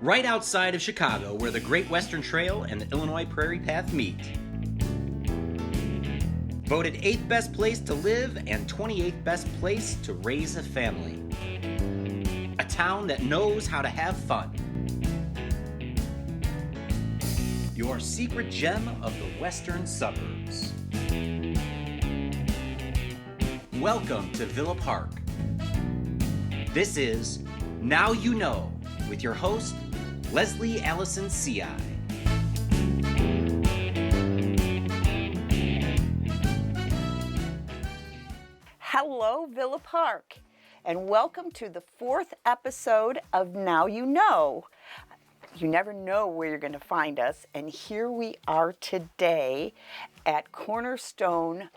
right outside of Chicago where the Great Western Trail and the Illinois Prairie Path meet. Voted 8th best place to live and 28th best place to raise a family. A town that knows how to have fun. Your secret gem of the western suburbs. Welcome to Villa Park. This is Now You Know with your host, Leslie Allison C.I. Hello, Villa Park, and welcome to the 4th episode of Now You Know. You never know where you're going to find us, and here we are today at Cornerstone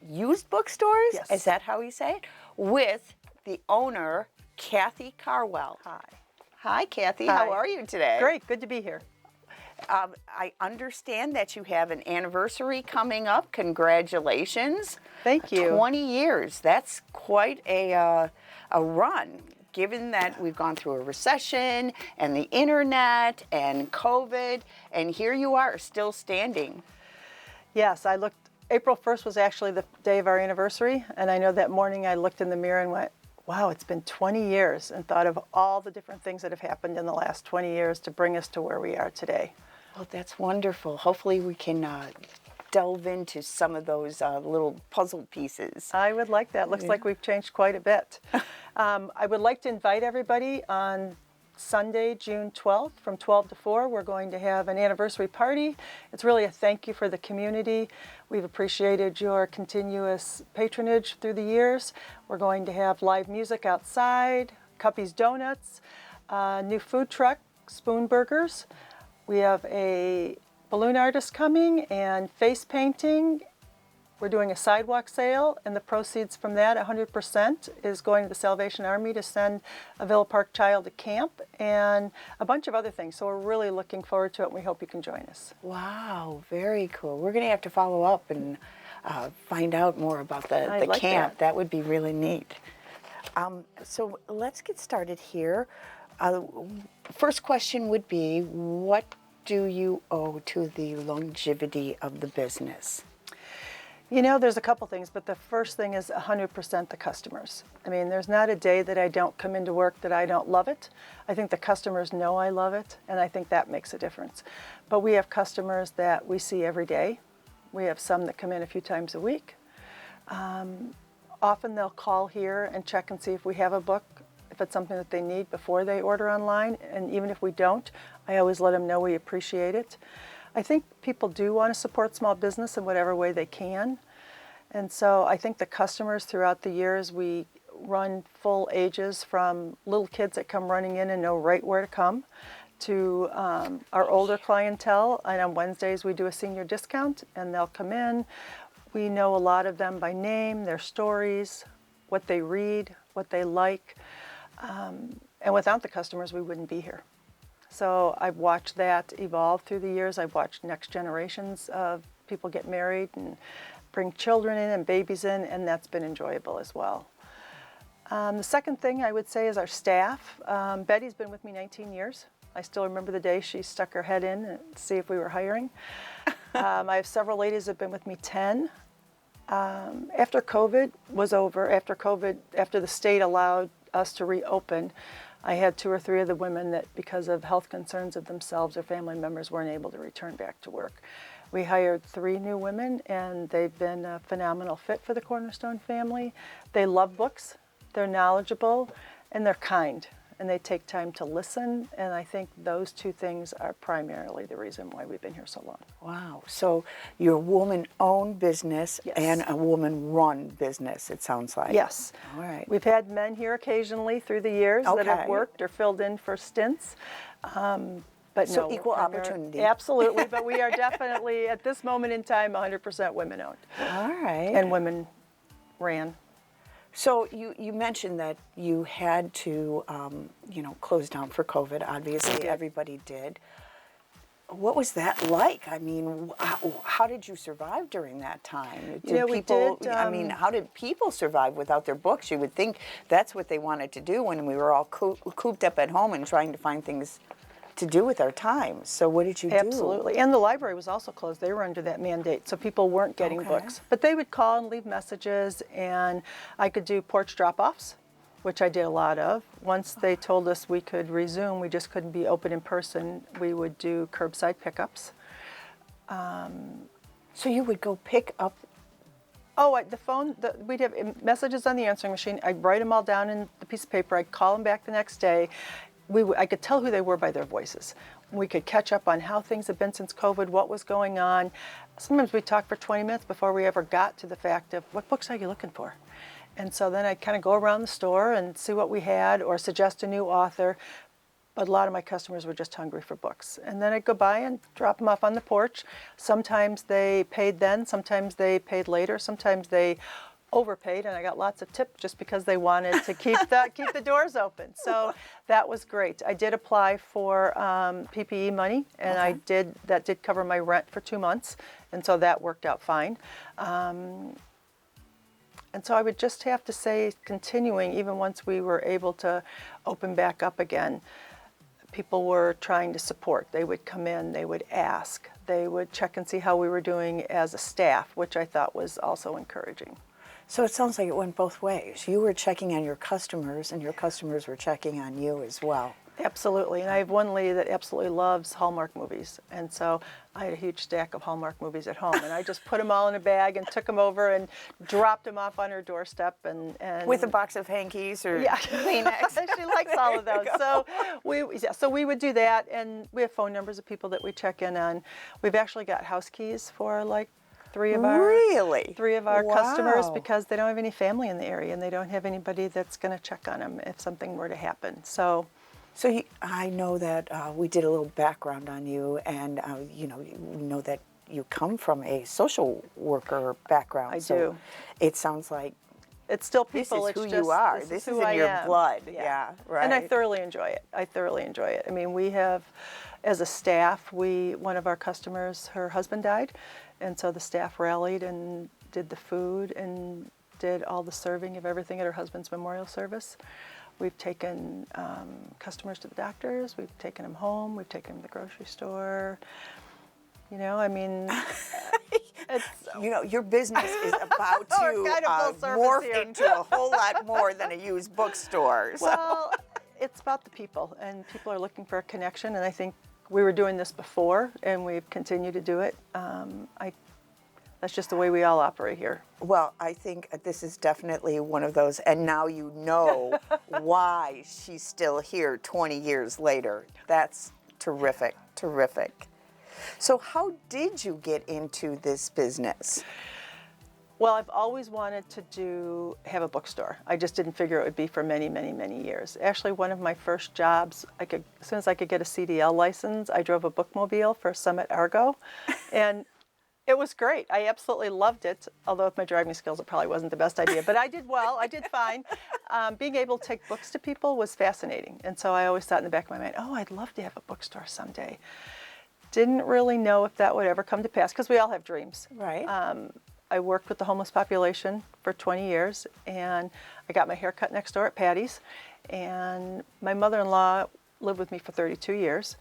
Used Bookstores. Yes. Is that how you say it? With the owner, Kathy Carwell. Hi. Hi, Kathy. Hi. How are you today? Great, good to be here. I understand that you have an anniversary coming up. Congratulations. Thank you. 20 years. That's quite a run, given that we've gone through a recession and the internet and COVID, and here you are still standing. Yes, April 1st was actually the day of our anniversary, and I know that morning I looked in the mirror and went, wow, it's been 20 years, and thought of all the different things that have happened in the last 20 years to bring us to where we are today. Well, that's wonderful. Hopefully we can delve into some of those little puzzle pieces. I would like that. Looks like we've changed quite a bit. I would like to invite everybody on Sunday, June 12th from 12 to 4. We're going to have an anniversary party. It's really a thank you for the community. We've appreciated your continuous patronage through the years. We're going to have live music outside, Cuppy's Donuts, new food truck, Spoon Burgers. We have a balloon artist coming and face painting. We're doing a sidewalk sale, and the proceeds from that, 100%, is going to the Salvation Army to send a Villa Park child to camp, and a bunch of other things. So we're really looking forward to it, and we hope you can join us. Wow, very cool. We're going to have to follow up and find out more about the like camp. That would be really neat. So let's get started here. First question would be, what do you owe to the longevity of the business? You know, there's a couple things, but the first thing is 100% the customers. I mean, there's not a day that I don't come into work that I don't love it. I think the customers know I love it, and I think that makes a difference. But we have customers that we see every day. We have some that come in a few times a week. Often they'll call here and check and see if we have a book, if it's something that they need before they order online. And even if we don't, I always let them know we appreciate it. I think people do want to support small business in whatever way they can. And so I think the customers throughout the years, we run full ages from little kids that come running in and know right where to come to our older clientele. And on Wednesdays, we do a senior discount, and they'll come in. We know a lot of them by name, their stories, what they read, what they like. And without the customers, we wouldn't be here. So I've watched that evolve through the years. I've watched next generations of people get married and bring children in and babies in, and that's been enjoyable as well. The second thing I would say is our staff. Betty's been with me 19 years. I still remember the day she stuck her head in to see if we were hiring. I have several ladies that have been with me 10. After COVID was over, after the state allowed us to reopen, I had 2 or 3 of the women that, because of health concerns of themselves or family members, weren't able to return back to work. We hired 3 new women, and they've been a phenomenal fit for the Cornerstone family. They love books, they're knowledgeable, and they're kind, and they take time to listen, and I think those 2 things are primarily the reason why we've been here so long. Wow. So you're a woman-owned business. Yes. And a woman-run business, it sounds like. Yes. All right. We've had men here occasionally through the years that have Okay. worked or filled in for stints. But So no, equal primary- opportunity. Absolutely, but we are definitely, at this moment in time, 100% women-owned. All right. And women ran. So you mentioned that you had to, close down for COVID. Obviously, everybody did. What was that like? I mean, how did you survive during that time? How did people survive without their books? You would think that's what they wanted to do when we were all cooped up at home and trying to find things to do with our time. So what did you do? Absolutely. And the library was also closed. They were under that mandate, so people weren't getting Okay. books. But they would call and leave messages, and I could do porch drop-offs, which I did a lot of. Once they told us we could resume, we just couldn't be open in person, we would do curbside pickups. So you would go pick up. Oh, we'd have messages on the answering machine. I'd write them all down in the piece of paper. I'd call them back the next day. I could tell who they were by their voices. We could catch up on how things had been since COVID, what was going on. Sometimes we'd talk for 20 minutes before we ever got to the fact of, what books are you looking for? And so then I'd kind of go around the store and see what we had or suggest a new author. But a lot of my customers were just hungry for books. And then I'd go by and drop them off on the porch. Sometimes they paid then, sometimes they paid later, sometimes they overpaid, and I got lots of tips just because they wanted to keep the doors open. So that was great. I did apply for PPE money, and that did cover my rent for 2 months, and so that worked out fine. And so I would just have to say, continuing, even once we were able to open back up again, people were trying to support. They would come in, they would ask, they would check and see how we were doing as a staff, which I thought was also encouraging. So it sounds like it went both ways. You were checking on your customers, and your customers were checking on you as well. Absolutely, and I have one lady that absolutely loves Hallmark movies, and so I had a huge stack of Hallmark movies at home, and I just put them all in a bag and took them over and dropped them off on her doorstep, and With a box of hankies or yeah. Kleenex. She likes all of those. So we would do that, and we have phone numbers of people that we check in on. We've actually got house keys for like three of our Wow. customers, because they don't have any family in the area and they don't have anybody that's going to check on them if something were to happen. So I know that we did a little background on you, and you know that you come from a social worker background. I so do. It sounds like it's still this people. is who it's you just, are. This This is is who in I your am. blood. Yeah, right. And I thoroughly enjoy it. I mean, we have, as a staff, one of our customers, her husband died, and so the staff rallied and did the food and did all the serving of everything at her husband's memorial service. We've taken customers to the doctors, we've taken them home, we've taken them to the grocery store. You know, I mean, your business is about to kind of full service morph here. into a whole lot more than a used bookstore. So. Well, it's about the people, and people are looking for a connection, and I think we were doing this before, and we've continued to do it. That's just the way we all operate here. Well, I think this is definitely one of those, and now you know why she's still here 20 years later. That's terrific, terrific. So how did you get into this business? Well, I've always wanted to have a bookstore. I just didn't figure it would be for many, many, many years. Actually, one of my first jobs, as soon as I could get a CDL license, I drove a bookmobile for Summit Argo, and it was great. I absolutely loved it, although with my driving skills, it probably wasn't the best idea. But I did well. I did fine. Being able to take books to people was fascinating. And so I always thought in the back of my mind, oh, I'd love to have a bookstore someday. Didn't really know if that would ever come to pass, because we all have dreams. Right. I worked with the homeless population for 20 years, and I got my hair cut next door at Patty's. And my mother-in-law lived with me for 32 years.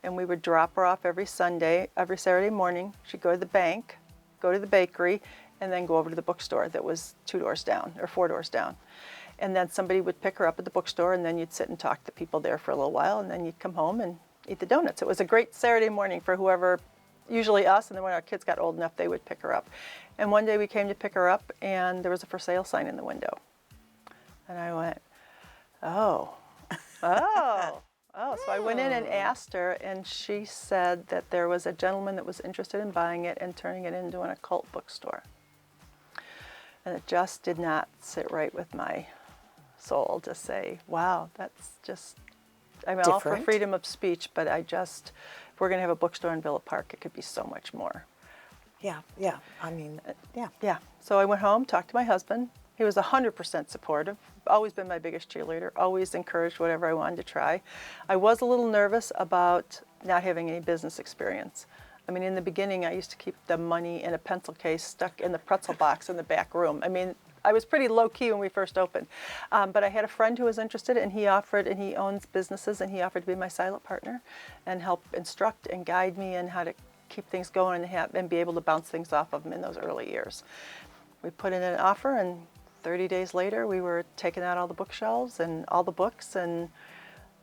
And we would drop her off every Saturday morning. She'd go to the bank, go to the bakery, and then go over to the bookstore that was 2 doors down or 4 doors down. And then somebody would pick her up at the bookstore, and then you'd sit and talk to people there for a little while, and then you'd come home and eat the donuts. It was a great Saturday morning for whoever, usually us, and then when our kids got old enough, they would pick her up. And one day we came to pick her up, and there was a for sale sign in the window. And I went, oh. So I went in and asked her, and she said that there was a gentleman that was interested in buying it and turning it into an occult bookstore. And it just did not sit right with my soul to say, wow, that's just, I'm all for Different. freedom of speech, but if we're going to have a bookstore in Villa Park, it could be so much more. Yeah. I mean, yeah. Yeah. So I went home, talked to my husband. He was 100% supportive, always been my biggest cheerleader, always encouraged whatever I wanted to try. I was a little nervous about not having any business experience. I mean, in the beginning, I used to keep the money in a pencil case stuck in the pretzel box in the back room. I mean, I was pretty low key when we first opened. But I had a friend who was interested, and he owns businesses, and he offered to be my silent partner and help instruct and guide me in how to keep things going and be able to bounce things off of them in those early years. We put in an offer, and 30 days later, we were taking out all the bookshelves and all the books and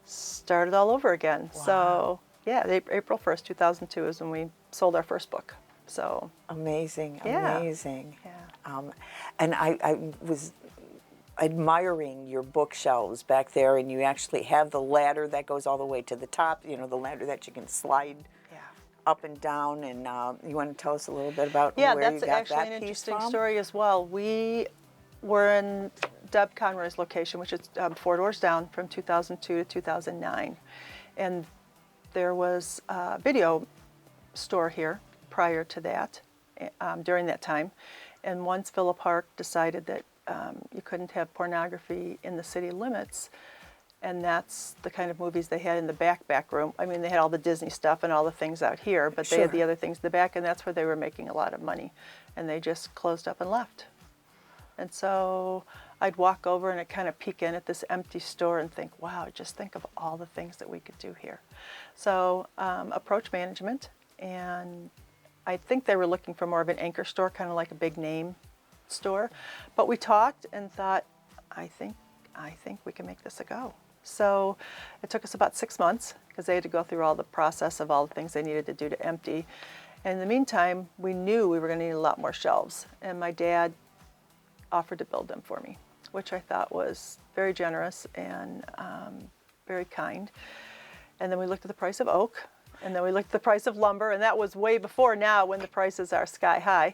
started all over again. Wow. So, yeah, April 1st, 2002 is when we sold our first book. So Amazing, yeah. amazing. Yeah. And I was admiring your bookshelves back there, and you actually have the ladder that goes all the way to the top, you know, the ladder that you can slide up and down. And you want to tell us a little bit about where you got that piece from? Yeah, that's actually an interesting story as well. We were in Deb Conroy's location, which is 4 doors down, from 2002 to 2009. And there was a video store here prior to that, during that time. And once Villa Park decided that you couldn't have pornography in the city limits, and that's the kind of movies they had in the back room. I mean, they had all the Disney stuff and all the things out here, but they had the other things in the back, and that's where they were making a lot of money. And they just closed up and left. And so I'd walk over and I'd kind of peek in at this empty store and think, wow, just think of all the things that we could do here. So approach management, and I think they were looking for more of an anchor store, kind of like a big name store. But we talked and thought, I think we can make this a go. So it took us about 6 months, because they had to go through all the process of all the things they needed to do to empty. And in the meantime, we knew we were going to need a lot more shelves. And my dad offered to build them for me, which I thought was very generous and very kind. And then we looked at the price of oak, and then we looked at the price of lumber, and that was way before now, when the prices are sky high.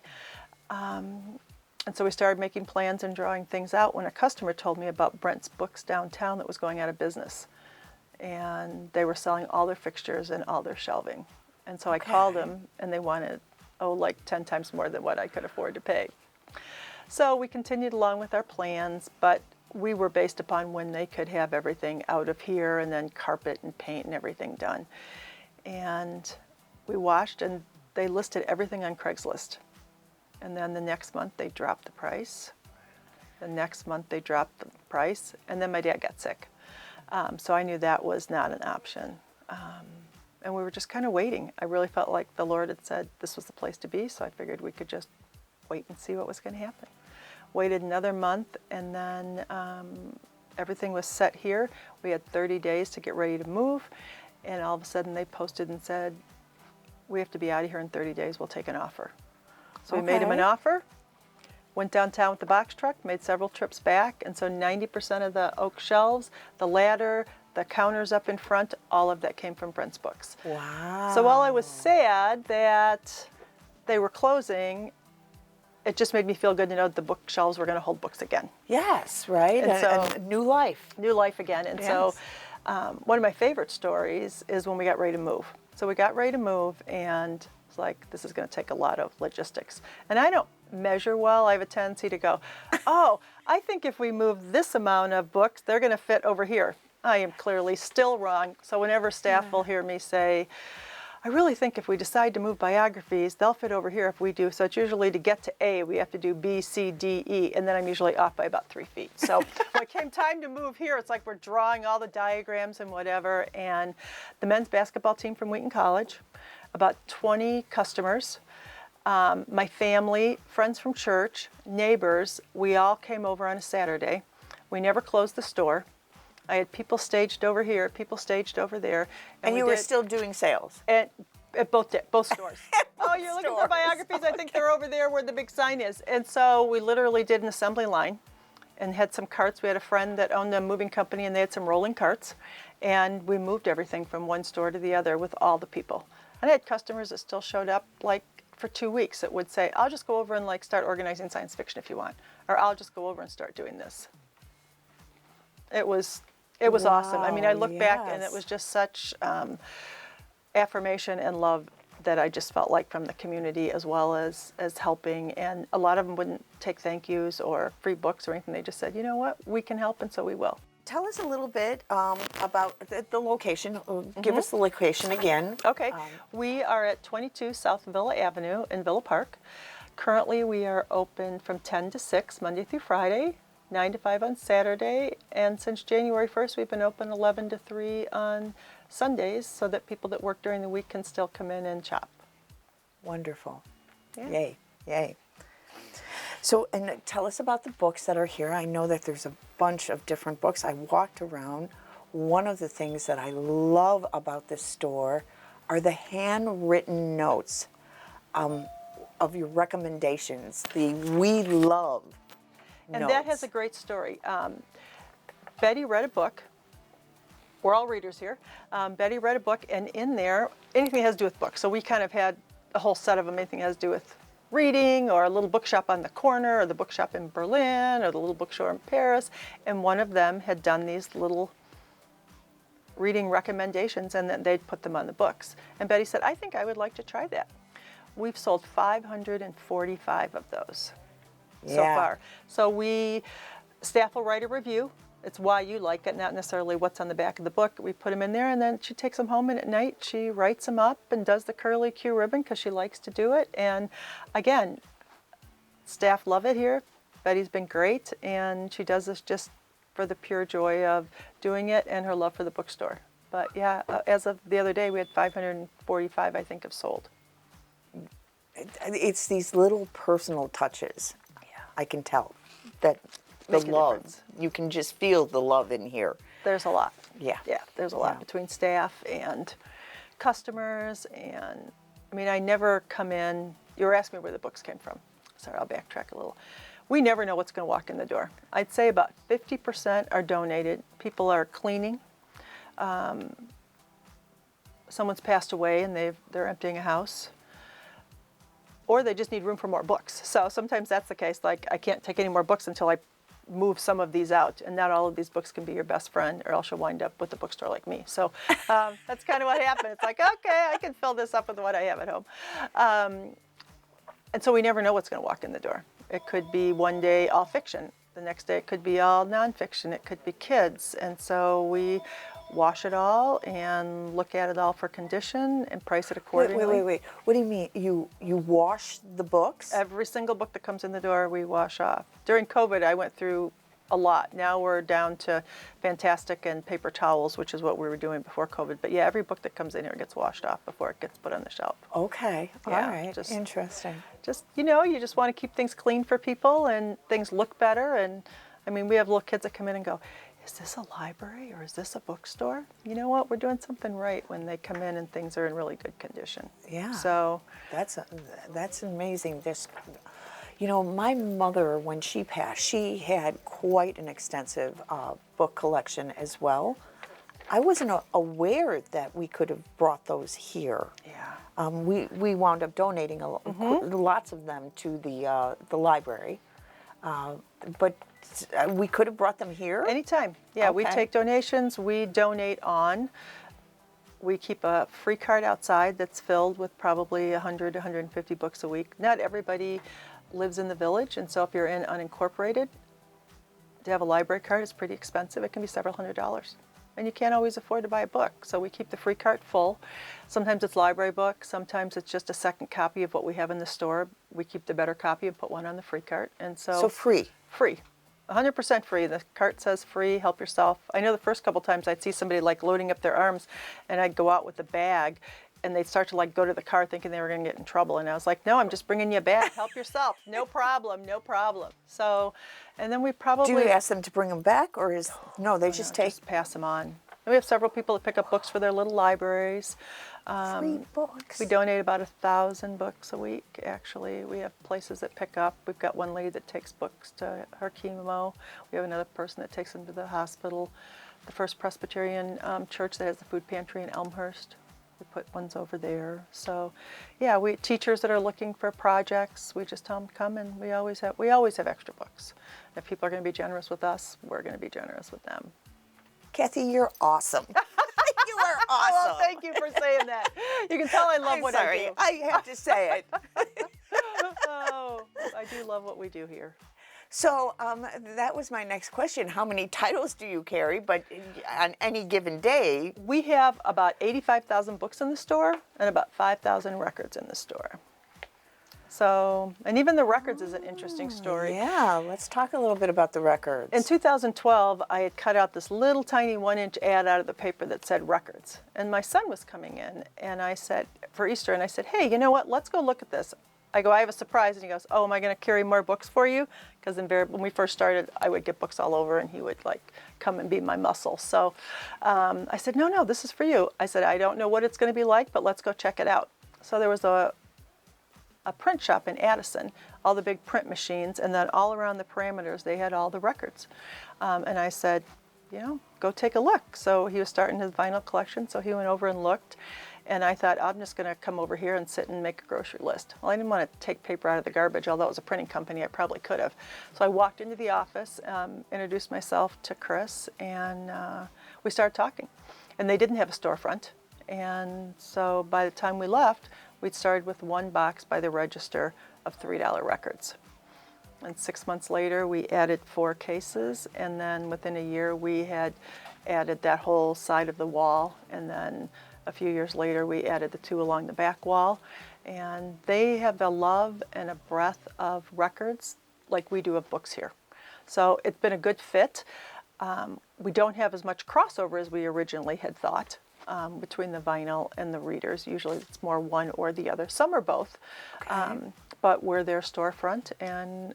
And so we started making plans and drawing things out when a customer told me about Brent's Books downtown that was going out of business. And they were selling all their fixtures and all their shelving. And so I called them, and they wanted, like 10 times more than what I could afford to pay. So we continued along with our plans, but we were based upon when they could have everything out of here, and then carpet and paint and everything done. And we watched, and they listed everything on Craigslist. And then the next month they dropped the price. The next month they dropped the price, and then my dad got sick. So I knew that was not an option. And we were just kind of waiting. I really felt like the Lord had said this was the place to be, so I figured we could just wait and see what was going to happen. Waited another month, and then everything was set here. We had 30 days to get ready to move, and all of a sudden they posted and said, we have to be out of here in 30 days, we'll take an offer. So we made him an offer, went downtown with the box truck, made several trips back, and so 90% of the oak shelves, the ladder, the counters up in front, all of that came from Brent's Books. Wow. So while I was sad that they were closing, it just made me feel good to know that the bookshelves were going to hold books again. Yes, right. And so, new life. New life again. And so one of my favorite stories is when we got ready to move. So we got ready to move, and it's like, this is going to take a lot of logistics. And I don't measure well. I have a tendency to go, oh, I think if we move this amount of books, they're going to fit over here. I am clearly still wrong. So whenever staff will hear me say, I really think if we decide to move biographies, they'll fit over here if we do. So it's usually to get to A, we have to do B, C, D, E, and then I'm usually off by about 3 feet. So when it came time to move here, it's like we're drawing all the diagrams and whatever. And the men's basketball team from Wheaton College, about 20 customers, my family, friends from church, neighbors, we all came over on a Saturday. We never closed the store. I had people staged over here, people staged over there. And you were still doing sales? At both stores. Oh, you're looking for biographies? I think they're over there where the big sign is. And so we literally did an assembly line and had some carts. We had a friend that owned a moving company, and they had some rolling carts. And we moved everything from one store to the other with all the people. And I had customers that still showed up like for 2 weeks that would say, I'll just go over and like start organizing science fiction if you want. Or I'll just go over and start doing this. It was awesome. I mean, I look back, and it was just such affirmation and love that I just felt like from the community, as well as helping. And a lot of them wouldn't take thank yous or free books or anything. They just said, you know what, we can help, and so we will. Tell us a little bit about the location. Give us the location again. Okay. We are at 22 South Villa Avenue in Villa Park. Currently, we are open from 10 to 6, Monday through Friday, 9 to 5 on Saturday, and since January 1st, we've been open 11 to 3 on Sundays so that people that work during the week can still come in and shop. Wonderful. Yeah. Yay, yay. So, and tell us about the books that are here. I know that there's a bunch of different books. I walked around. One of the things that I love about this store are the handwritten notes of your recommendations, the we love And notes. that has a great story. Betty read a book. We're all readers here. Betty read a book, and in there, anything that has to do with books. So we kind of had a whole set of them, anything that has to do with reading, or a little bookshop on the corner, or the bookshop in Berlin, or the little bookstore in Paris. And one of them had done these little reading recommendations, and then they'd put them on the books. And Betty said, I think I would like to try that. We've sold 545 of those so far. So staff will write a review. It's why you like it, not necessarily what's on the back of the book. We put them in there, and then she takes them home, and at night she writes them up and does the curly Q ribbon because she likes to do it. And again, staff love it here. Betty's been great, and she does this just for the pure joy of doing it and her love for the bookstore. But yeah, as of the other day, we had 545, I think, have sold. It's these little personal touches. I can tell that the Make a love, difference. you can just feel the love in here. There's a lot. Yeah. Yeah, there's a lot Yeah. between staff and customers. And I mean, I never come in, you were asking me where the books came from. Sorry, I'll backtrack a little. We never know what's going to walk in the door. I'd say about 50% are donated. People are cleaning. Someone's passed away and they're emptying a house. Or they just need room for more books. So sometimes that's the case. Like, I can't take any more books until I move some of these out, and not all of these books can be your best friend, or else you'll wind up with a bookstore like me. So that's kind of what happened. It's like, okay, I can fill this up with what I have at home. And so we never know what's going to walk in the door. It could be one day all fiction. The next day it could be all nonfiction. It could be kids. And so we wash it all and look at it all for condition and price it accordingly. Wait. What do you mean? You wash the books? Every single book that comes in the door, we wash off. During COVID, I went through a lot. Now we're down to Fantastic and paper towels, which is what we were doing before COVID. But yeah, every book that comes in here gets washed off before it gets put on the shelf. Okay. Yeah, All right. just- Interesting. Just, you just want to keep things clean for people and things look better. And I mean, we have little kids that come in and go, is this a library or is this a bookstore? You know what? We're doing something right when they come in and things are in really good condition. Yeah. So That's amazing. My mother, when she passed, she had quite an extensive book collection as well. I wasn't aware that we could have brought those here. yeah. We wound up donating lots of them to the library, but we could have brought them here. Anytime. Yeah, we Okay. take donations. We donate on. We keep a free cart outside that's filled with probably 100 to 150 books a week. Not everybody lives in the village, and so if you're in unincorporated, to have a library card is pretty expensive. It can be several $100s. And you can't always afford to buy a book. So we keep the free cart full. Sometimes it's library books. Sometimes it's just a second copy of what we have in the store. We keep the better copy and put one on the free cart. And So free. Free. 100% free. The cart says free, help yourself. I know the first couple times I'd see somebody like loading up their arms, and I'd go out with the bag and they'd start to like go to the car thinking they were going to get in trouble. And I was like, no, I'm just bringing you a bag. Help yourself. No problem. No problem. So, and then we probably... Do you ask them to bring them back, or no? They just take Just pass them on. And we have several people that pick up books for their little libraries. free books. We donate about 1,000 books a week, actually. We have places that pick up. We've got one lady that takes books to her chemo. We have another person that takes them to the hospital. The First Presbyterian Church that has the food pantry in Elmhurst. We put ones over there. So, yeah, teachers that are looking for projects, we just tell them to come, and we always have extra books. If people are going to be generous with us, we're going to be generous with them. Kathy, you're awesome. You are awesome. Well, thank you for saying that. You can tell I love I'm what sorry. I do. I have to say it. Oh, I do love what we do here. So that was my next question. How many titles do you carry? But on any given day, We have about 85,000 books in the store and about 5,000 records in the store. So, and even the records is an interesting story. Yeah, let's talk a little bit about the records. In 2012, I had cut out this little tiny 1-inch ad out of the paper that said records. And my son was coming in, and I said, for Easter, and I said, hey, you know what, let's go look at this. I go, I have a surprise. And he goes, oh, am I going to carry more books for you? Because when we first started, I would get books all over, and he would like come and be my muscle. So I said, no, this is for you. I said, I don't know what it's going to be like, but let's go check it out. So there was a print shop in Addison, all the big print machines, and then all around the parameters, they had all the records. And I said, go take a look. So he was starting his vinyl collection, so he went over and looked. And I thought, I'm just going to come over here and sit and make a grocery list. Well, I didn't want to take paper out of the garbage, although it was a printing company, I probably could have. So I walked into the office, introduced myself to Chris, and we started talking. And they didn't have a storefront. And so by the time we left, we'd started with one box by the register of $3 records. And 6 months later, we added 4 cases. And then within a year, we had added that whole side of the wall. And then a few years later, we added the 2 along the back wall. And they have a love and a breadth of records like we do of books here. So it's been a good fit. We don't have as much crossover as we originally had thought between the vinyl and the readers. Usually it's more one or the other. Some are both. Okay. But we're their storefront, and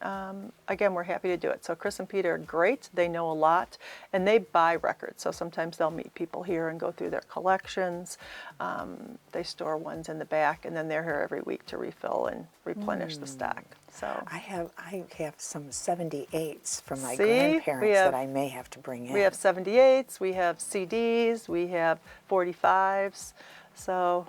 again, we're happy to do it. So Chris and Peter are great. They know a lot, and they buy records. So sometimes they'll meet people here and go through their collections. They store ones in the back, and then they're here every week to refill and replenish the stock. So I have some 78s from my See? grandparents that I may have to bring in. we have 78s, we have CDs, we have 45s. So,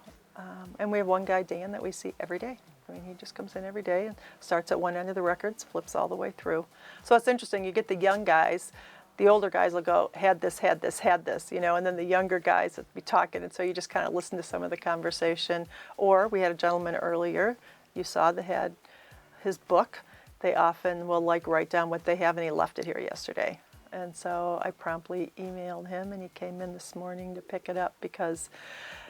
and we have one guy, Dan, that we see every day. I mean, he just comes in every day and starts at one end of the records, flips all the way through. So it's interesting. You get the young guys. The older guys will go, had this, and then the younger guys will be talking, and so you just kind of listen to some of the conversation. Or we had a gentleman earlier, you saw that had his book. They often will write down what they have, and he left it here yesterday. And so I promptly emailed him, and he came in this morning to pick it up because...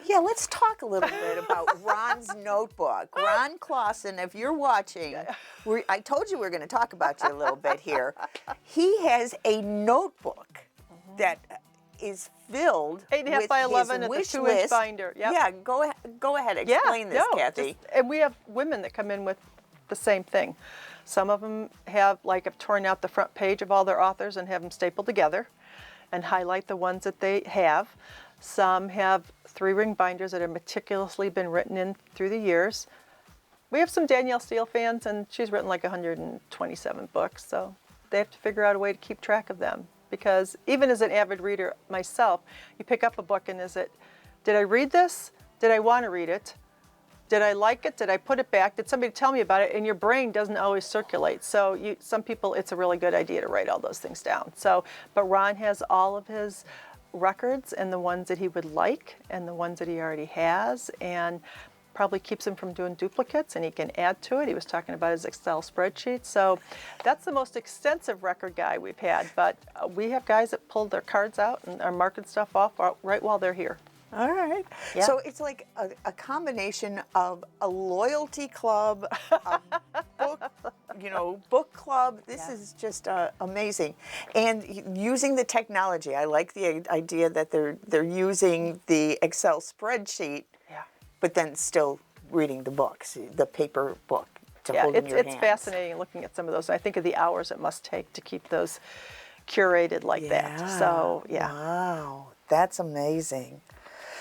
Yeah, let's talk a little bit about Ron's notebook. Ron Clausen, if you're watching, I told you we were going to talk about you a little bit here. He has a notebook that is filled 8.5 with by 11 his at the wish 2-inch list. binder. Yep. Yeah, go ahead, explain this, Kathy. And we have women that come in with the same thing. Some of them have torn out the front page of all their authors and have them stapled together and highlight the ones that they have. Some have 3-ring binders that have meticulously been written in through the years. We have some Danielle Steele fans, and she's written 127 books, so they have to figure out a way to keep track of them. Because even as an avid reader myself, you pick up a book and did I read this? Did I want to read it? Did I like it? Did I put it back? Did somebody tell me about it? And your brain doesn't always circulate. So some people, it's a really good idea to write all those things down. But Ron has all of his records and the ones that he would like and the ones that he already has, and probably keeps him from doing duplicates, and he can add to it. He was talking about his Excel spreadsheet. So that's the most extensive record guy we've had. But we have guys that pull their cards out and are marking stuff off right while they're here. All right. Yeah. So it's like a combination of a loyalty club, a book club. This is just amazing. And using the technology. I like the idea that they're using the Excel spreadsheet, but then still reading the books, the paper book to hold in your hands. It's fascinating looking at some of those. I think of the hours it must take to keep those curated like that. So, yeah. Wow, that's amazing.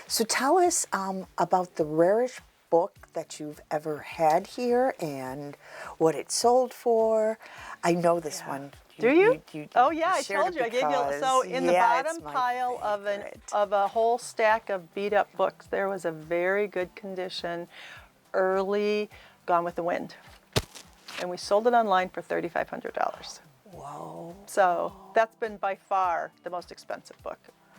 So tell us about the rarest book that you've ever had here and what it sold for. I know this one. Do you? Oh you yeah, I shared told it you. I gave you. So in the bottom pile of a whole stack of beat up books, there was a very good condition, early Gone with the Wind, and we sold it online for $3,500. Whoa. So that's been by far the most expensive book.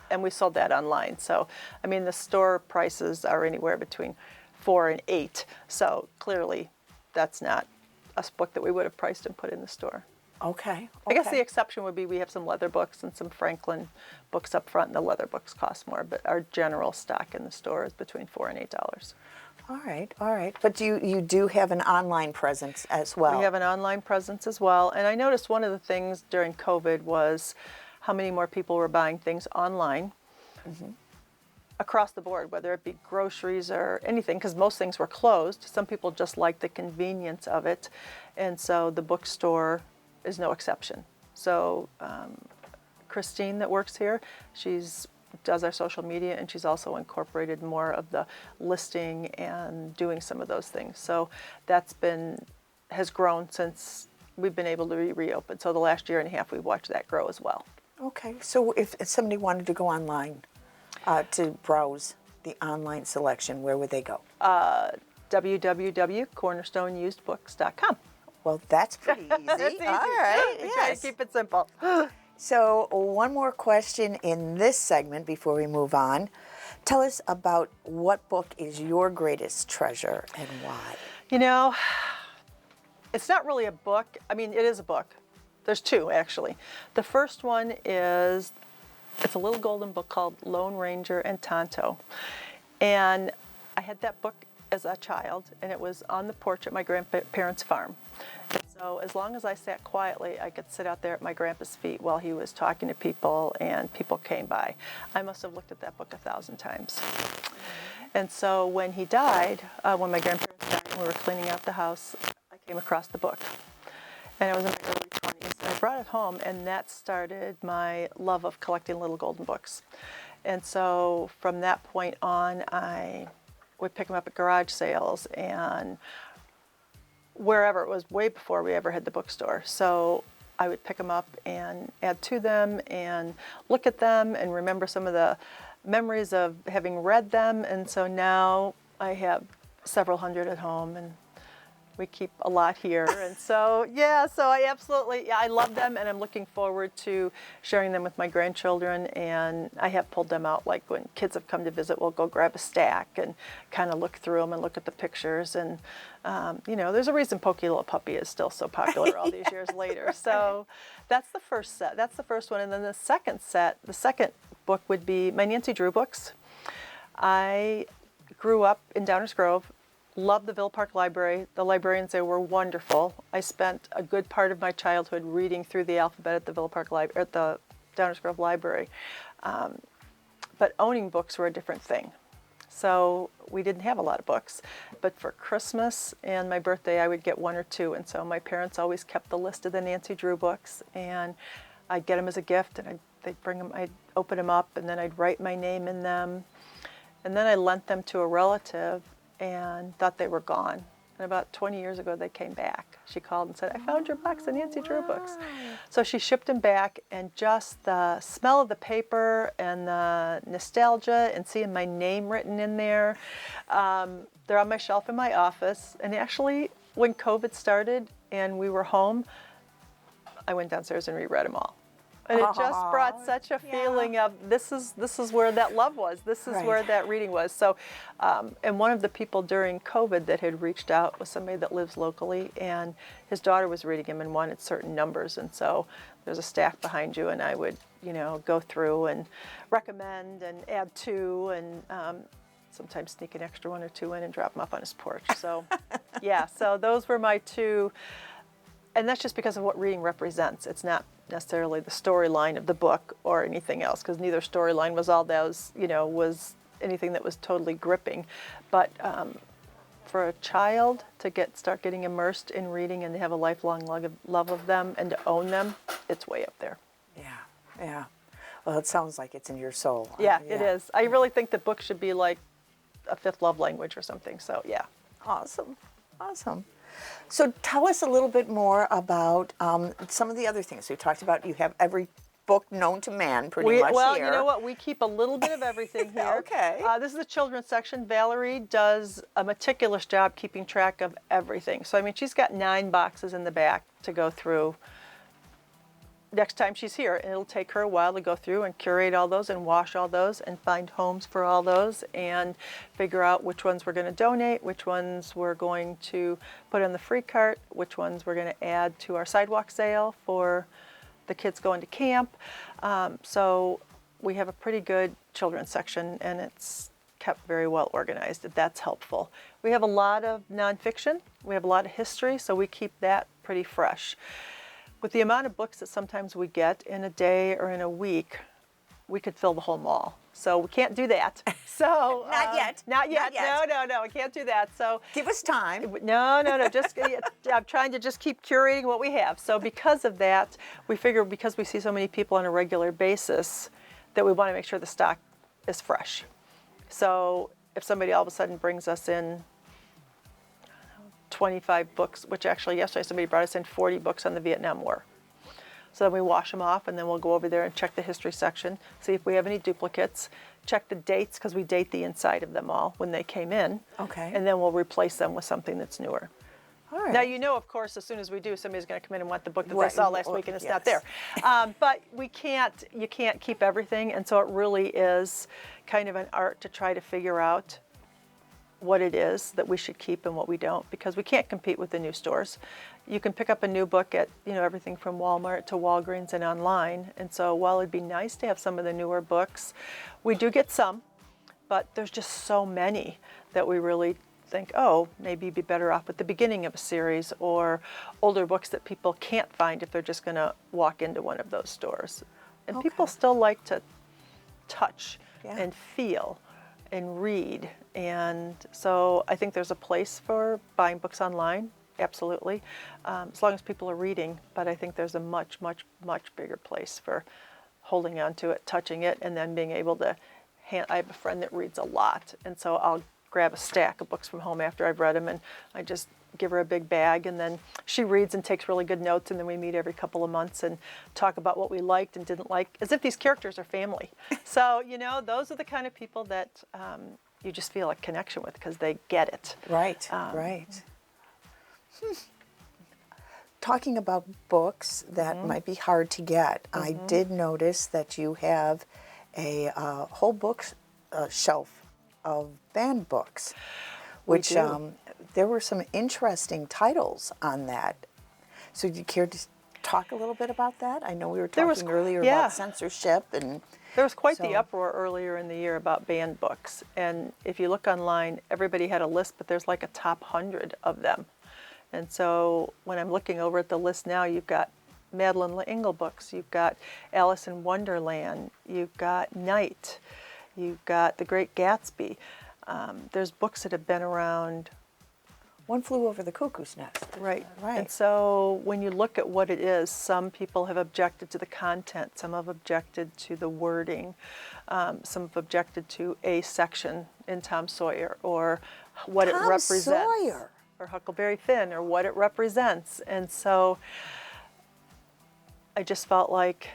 And we sold that online. So, I mean, the store prices are anywhere between $4 and $8. So clearly, that's not a book that we would have priced and put in the store. Okay. I guess the okay. exception would be we have some leather books and some Franklin books up front, and the leather books cost more, but our general stock in the store is between $4 and $8. All right, all right. But you do have an online presence as well. We have an online presence as well, and I noticed one of the things during COVID was how many more people were buying things online across the board, whether it be groceries or anything, because most things were closed. Some people just like the convenience of it, and so the bookstore is no exception. So Christine that works here, she's does our social media, and she's also incorporated more of the listing and doing some of those things. So that's has grown since we've been able to reopen. So the last year and a half, we've watched that grow as well. Okay, so if somebody wanted to go online to browse the online selection, where would they go? www.cornerstoneusedbooks.com. Well, that's pretty easy. That's easy. All right, We try to yes. keep it simple. So one more question in this segment before we move on. Tell us about what book is your greatest treasure and why. You know, it's not really a book. I mean, it is a book. There's two, actually. The first one is, it's a little golden book called Lone Ranger and Tonto. And I had that book as a child, and it was on the porch at my grandparents' farm. And so as long as I sat quietly, I could sit out there at my grandpa's feet while he was talking to people, and people came by. I must have looked at that book 1,000 times. And so when he died, when my grandparents died and we were cleaning out the house, I came across the book. And I was in my early 20s, and I brought it home, and that started my love of collecting little golden books. And so from that point on, I would pick them up at garage sales and wherever. It was way before we ever had the bookstore. So I would pick them up and add to them and look at them and remember some of the memories of having read them. And so now I have several hundred at home, and we keep a lot here. And so, yeah, so I absolutely, I love them, and I'm looking forward to sharing them with my grandchildren. And I have pulled them out, like when kids have come to visit, we'll go grab a stack and kind of look through them and look at the pictures. And, you know, there's a reason Pokey Little Puppy is still so popular all these years later. So that's the first set. That's the first one. And then the second book would be my Nancy Drew books. I grew up in Downers Grove. Loved the Ville Park Library. The librarians there were wonderful. I spent a good part of my childhood reading through the alphabet at the Ville Park Library, at the Downers Grove Library. But owning books were a different thing. So we didn't have a lot of books. But for Christmas and my birthday, I would get one or two. And so my parents always kept the list of the Nancy Drew books, and I'd get them as a gift, and they'd bring them, I'd open them up, and then I'd write my name in them. And then I lent them to a relative and thought they were gone. And about 20 years ago, they came back. She called and said, I found your box of Nancy Drew books. So she shipped them back, and just the smell of the paper and the nostalgia and seeing my name written in there, they're on my shelf in my office. And actually, when COVID started and we were home, I went downstairs and reread them all. And it just brought such a feeling of this is where that love was. This is where that reading was. So, and one of the people during COVID that had reached out was somebody that lives locally, and his daughter was reading him and wanted certain numbers. And so there's a stack behind you, and I would, you know, go through and recommend and add to, and sometimes sneak an extra one or two in and drop them up on his porch. So, yeah, so those were my two. And that's just because of what reading represents. It's not necessarily the storyline of the book or anything else, because neither storyline was all those, you know, was anything that was totally gripping. But for a child to start getting immersed in reading and to have a lifelong love of them and to own them, it's way up there. Yeah, yeah. Well, it sounds like it's in your soul. Yeah, it is. I really think that books should be like a fifth love language or something. So, yeah. Awesome, awesome. So tell us a little bit more about some of the other things we talked about. You have every book known to man pretty much well, here. you know what? We keep a little bit of everything here. Okay. This is the children's section. Valerie does a meticulous job keeping track of everything. So, I mean, she's got 9 boxes in the back to go through next time she's here. And it'll take her a while to go through and curate all those and wash all those and find homes for all those and figure out which ones we're going to donate, which ones we're going to put on the free cart, which ones we're going to add to our sidewalk sale for the kids going to camp. So we have a pretty good children's section, and it's kept very well organized. That's helpful. We have a lot of nonfiction. We have a lot of history, so we keep that pretty fresh. With the amount of books that sometimes we get in a day or in a week, we could fill the whole mall. So we can't do that. So Not yet. Not yet. Not yet. No, we can't do that. So Give us time. no. Just I'm trying to just keep curating what we have. So because of that, we figure because we see so many people on a regular basis that we want to make sure the stock is fresh. So if somebody all of a sudden brings us in 25 books, which actually yesterday somebody brought us in 40 books on the Vietnam War. So then we wash them off, and then we'll go over there and check the history section, see if we have any duplicates, check the dates, because we date the inside of them all when they came in. Okay. And then we'll replace them with something that's newer. All right. Now, you know, of course, as soon as we do, somebody's going to come in and want the book that they Right. saw last week, and it's not there. Yes. But you can't keep everything, and so it really is kind of an art to try to figure out what it is that we should keep and what we don't, because we can't compete with the new stores. You can pick up a new book at, everything from Walmart to Walgreens and online, and so while it'd be nice to have some of the newer books, we do get some, but there's just so many that we really think, oh, maybe you'd be better off with the beginning of a series or older books that people can't find if they're just going to walk into one of those stores. And people Okay. still like to touch Yeah. and feel and read. And so I think there's a place for buying books online, absolutely, as long as people are reading. But I think there's a much, much, much bigger place for holding on to it, touching it, and then being able to I have a friend that reads a lot, and so I'll grab a stack of books from home after I've read them, and I just give her a big bag, and then she reads and takes really good notes, and then we meet every couple of months and talk about what we liked and didn't like, as if these characters are family. So, those are the kind of people that you just feel a connection with because they get it. Right, right. Talking about books that might be hard to get, I did notice that you have a whole book shelf of banned books, which do. There were some interesting titles on that. So do you care to talk a little bit about that? I know we were talking earlier about censorship and there was quite the so- uproar earlier in the year about banned books. And if you look online, everybody had a list, but there's like a top 100 of them. And so when I'm looking over at the list now, you've got Madeline L'Engle books, you've got Alice in Wonderland, you've got Night, you've got The Great Gatsby. There's books that have been around. One Flew Over the Cuckoo's Nest. Right. Right. And so when you look at what it is, some people have objected to the content, some have objected to the wording, some have objected to a section in Tom Sawyer or what it Tom represents. Sawyer. Or Huckleberry Finn or what it represents. And so I just felt like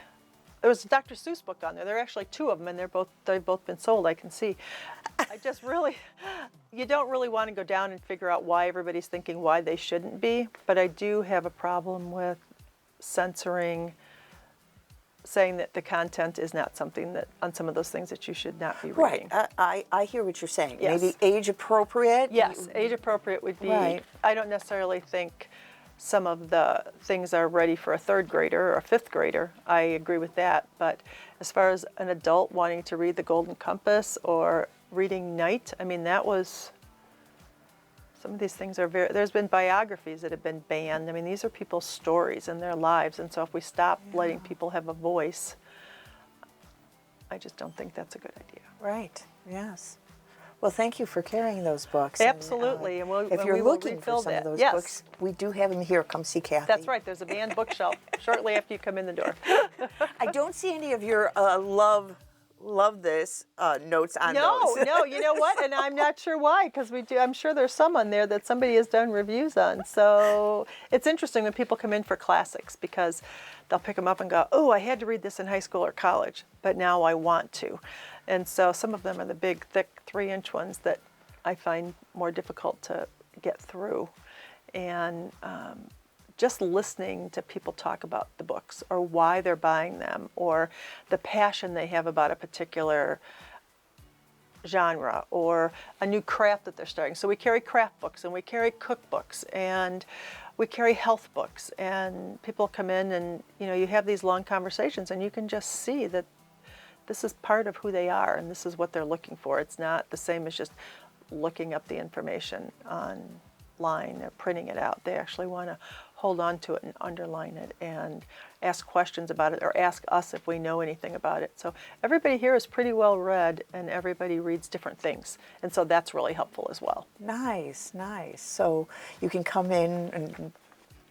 there was a Dr. Seuss book on there. There are actually two of them, and they've both been sold, I can see. I just really, you don't really want to go down and figure out why everybody's thinking why they shouldn't be, but I do have a problem with censoring, saying that the content is not something that, on some of those things that you should not be reading. Right. I hear what you're saying. Yes. Maybe age appropriate. Yes, age appropriate would be, Right. I don't necessarily think some of the things are ready for a third grader or a fifth grader. I agree with that. But as far as an adult wanting to read The Golden Compass or reading Night, I mean, that was, some of these things are there's been biographies that have been banned. I mean, these are people's stories and their lives. And so if we stop letting people have a voice, I just don't think that's a good idea. Right. Yes. Well, thank you for carrying those books. And, Absolutely, and if we you're will looking for refill some of that. those Yes. books, we do have them here. Come see Kathy. That's right. There's a banned bookshelf shortly after you come in the door. I don't see any of your love this notes on those. No, you know what? And I'm not sure why, because we do. I'm sure there's some on there that somebody has done reviews on. So it's interesting when people come in for classics because they'll pick them up and go, "Oh, I had to read this in high school or college, but now I want to." And so some of them are the big, thick 3-inch ones that I find more difficult to get through, and just listening to people talk about the books or why they're buying them or the passion they have about a particular genre or a new craft that they're starting. So we carry craft books and we carry cookbooks and we carry health books, and people come in and you have these long conversations and you can just see that this is part of who they are and this is what they're looking for. It's not the same as just looking up the information online or printing it out. They actually want to hold on to it and underline it and ask questions about it or ask us if we know anything about it. So everybody here is pretty well read and everybody reads different things. And so that's really helpful as well. Nice, nice. So you can come in and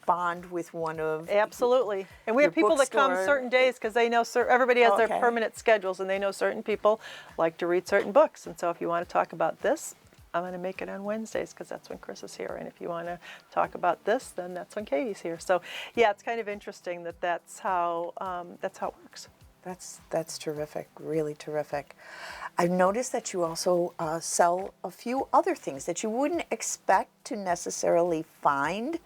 bond with one of Absolutely. And we have people that come certain days because they know everybody has their permanent schedules and they know certain people like to read certain books. And so if you want to talk about this, I'm going to make it on Wednesdays because that's when Chris is here. And if you want to talk about this, then that's when Katie's here. So yeah, it's kind of interesting that's how it works. That's terrific, really terrific. I've noticed that you also sell a few other things that you wouldn't expect to necessarily find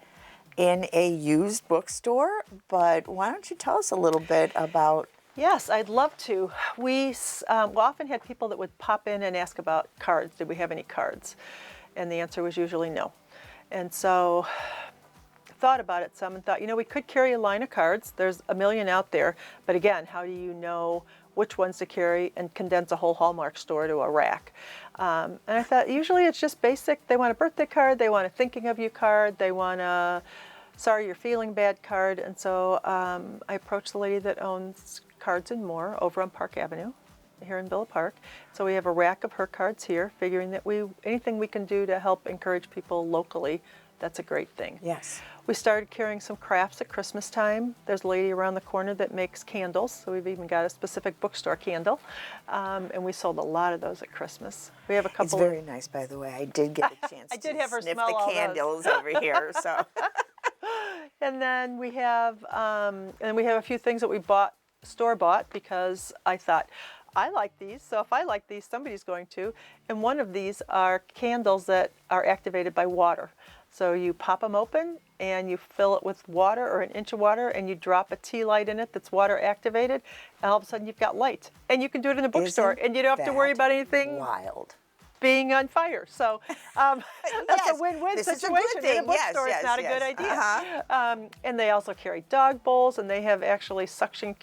in a used bookstore, but why don't you tell us a little bit about? Yes, I'd love to. We often had people that would pop in and ask about cards. Did we have any cards? And the answer was usually no. And so I thought about it some and thought, we could carry a line of cards. There's a million out there. But again, how do you know which ones to carry and condense a whole Hallmark store to a rack? And I thought usually it's just basic. They want a birthday card. They want a thinking of you card. They want a sorry you're feeling bad card. And so I approached the lady that owns Cards and More over on Park Avenue here in Villa Park. So we have a rack of her cards here, figuring that anything we can do to help encourage people locally, that's a great thing. Yes. We started carrying some crafts at Christmas time. There's a lady around the corner that makes candles, so we've even got a specific bookstore candle, and we sold a lot of those at Christmas. We have a couple. It's very nice, by the way. I did get a chance I did to have her sniff smell the all candles over here. So. And then we have a few things that we store-bought because I thought, I like these, so if I like these, somebody's going to. And one of these are candles that are activated by water. So you pop them open and you fill it with water or an inch of water and you drop a tea light in it that's water activated, and all of a sudden you've got light. And you can do it in a bookstore. Isn't and you don't have to worry about anything wild being on fire. So that's yes, a win-win this situation. Is a good thing. In a bookstore, yes, it's not yes. a good idea. Uh-huh. And they also carry dog bowls, and they have actually suction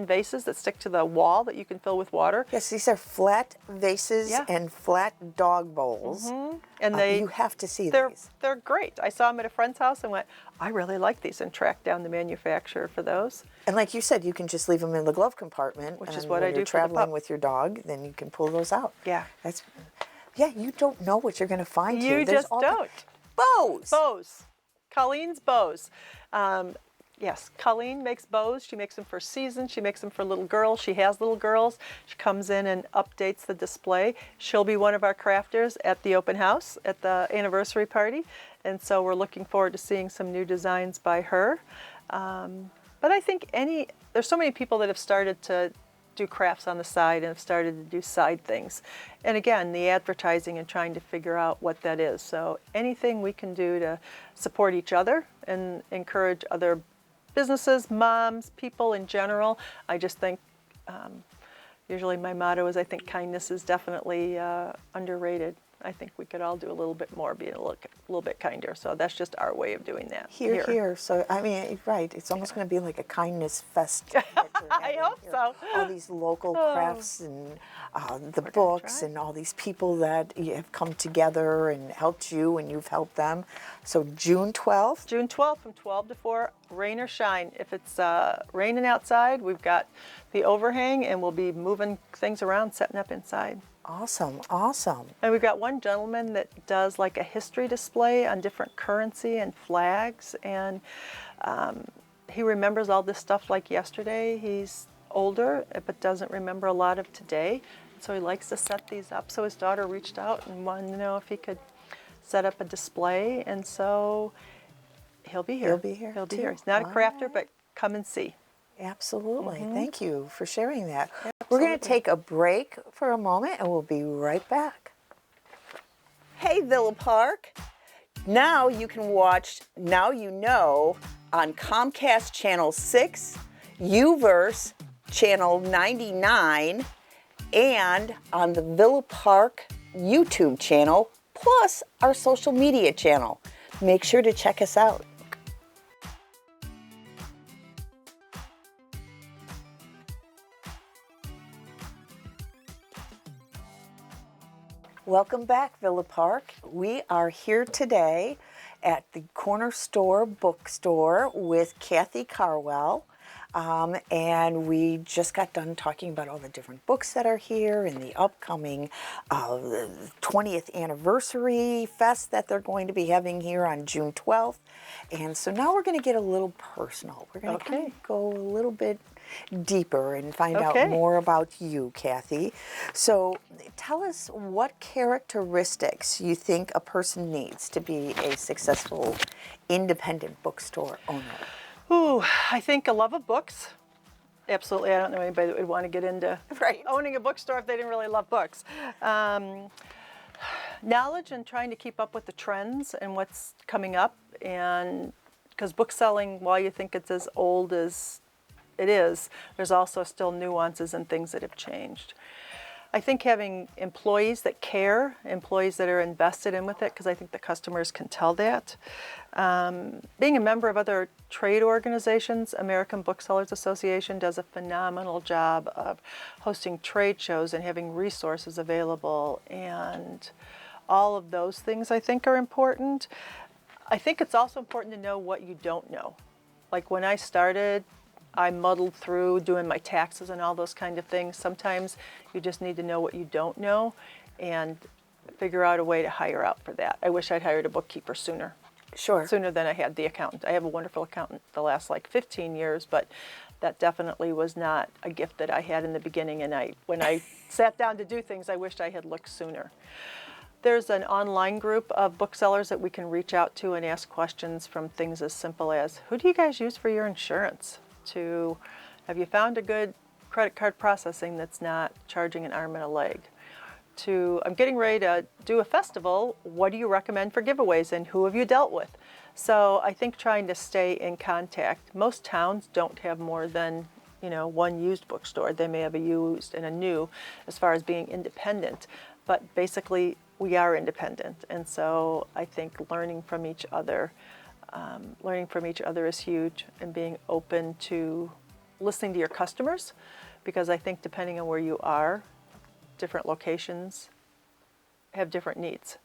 vases that stick to the wall that you can fill with water. Yes, these are flat vases and flat dog bowls. Mm-hmm. And you have to see these. They're great. I saw them at a friend's house and went, I really like these, and tracked down the manufacturer for those. And like you said, you can just leave them in the glove compartment. Which is what I do for the when you're traveling pup. with your dog, then you can pull those out. Yeah. You don't know what you're going to find here. You There's just all don't. Bows. Bows. Colleen's bows. Yes, Colleen makes bows. She makes them for seasons. She makes them for little girls. She has little girls. She comes in and updates the display. She'll be one of our crafters at the open house at the anniversary party. And so we're looking forward to seeing some new designs by her. But I think there's so many people that have started to do crafts on the side and have started to do side things. And again, the advertising and trying to figure out what that is. So anything we can do to support each other and encourage other businesses, moms, people in general. I just think, usually my motto is I think kindness is definitely underrated. I think we could all do a little bit more, be a little bit kinder. So that's just our way of doing that. Here. So, I mean, right. It's almost going to be like a kindness fest. I hope so. All these local crafts and the books and all these people that have come together and helped you and you've helped them. So June 12th? June 12th from 12 to 4, rain or shine. If it's raining outside, we've got the overhang and we'll be moving things around, setting up inside. Awesome, awesome. And we've got one gentleman that does like a history display on different currency and flags, and he remembers all this stuff like yesterday. He's older, but doesn't remember a lot of today, so he likes to set these up. So his daughter reached out and wanted to know if he could set up a display, and so he'll be here. He'll be here. He's not a crafter, but come and see. Absolutely. Thank you for sharing that. We're going to take a break for a moment and we'll be right back. Hey, Villa Park. Now you can watch Now You Know on Comcast Channel 6, Uverse Channel 99, and on the Villa Park YouTube channel, plus our social media channel. Make sure to check us out. Welcome back, Villa Park. We are here today at the Corner Store Bookstore with Kathy Carwell. And we just got done talking about all the different books that are here and the upcoming 20th anniversary fest that they're going to be having here on June 12th. And so now we're going to get a little personal. We're going to kind of go a little bit deeper and find out more about you, Kathy. So tell us what characteristics you think a person needs to be a successful independent bookstore owner. Ooh, I think a love of books. Absolutely, I don't know anybody that would want to get into owning a bookstore if they didn't really love books. Knowledge and trying to keep up with the trends and what's coming up, and because book selling, while you think it's as old as it is, there's also still nuances and things that have changed. I think having employees that care, employees that are invested in with it, because I think the customers can tell that. Being a member of other trade organizations, American Booksellers Association does a phenomenal job of hosting trade shows and having resources available, and all of those things I think are important. I think it's also important to know what you don't know. Like when I started, I muddled through doing my taxes and all those kind of things. Sometimes you just need to know what you don't know and figure out a way to hire out for that. I wish I'd hired a bookkeeper sooner. Sooner than I had the accountant. I have a wonderful accountant the last 15 years, but that definitely was not a gift that I had in the beginning. And when I sat down to do things, I wished I had looked sooner. There's an online group of booksellers that we can reach out to and ask questions, from things as simple as, who do you guys use for your insurance? To, have you found a good credit card processing that's not charging an arm and a leg? To, I'm getting ready to do a festival, what do you recommend for giveaways and who have you dealt with? So I think trying to stay in contact. Most towns don't have more than one used bookstore. They may have a used and a new as far as being independent, but basically we are independent. And so I think learning from each other is huge, and being open to listening to your customers, because I think depending on where you are, different locations have different needs.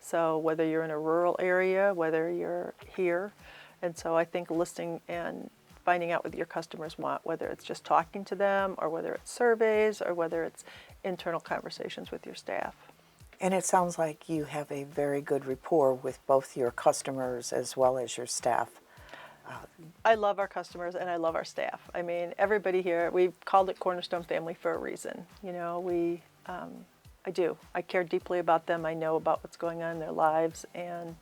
So whether you're in a rural area, whether you're here, and so I think listening and finding out what your customers want, whether it's just talking to them or whether it's surveys or whether it's internal conversations with your staff. And it sounds like you have a very good rapport with both your customers as well as your staff. I love our customers and I love our staff. I mean, everybody here, we've called it Cornerstone Family for a reason. I do. I care deeply about them. I know about what's going on in their lives, and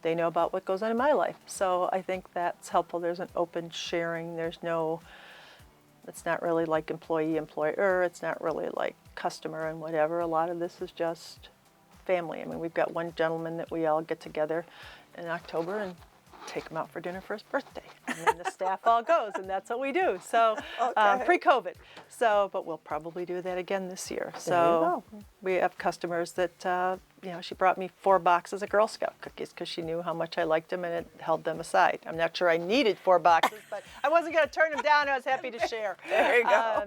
they know about what goes on in my life. So I think that's helpful. There's an open sharing. It's not really like employee-employer. It's not really like customer and whatever. A lot of this is just family. I mean, we've got one gentleman that we all get together in October and take him out for dinner for his birthday. And then the staff all goes, and that's what we do. So pre-COVID. So, but we'll probably do that again this year. So we have customers that, she brought me 4 boxes of Girl Scout cookies because she knew how much I liked them and it held them aside. I'm not sure I needed 4 boxes, but I wasn't going to turn them down. I was happy to share. There you go.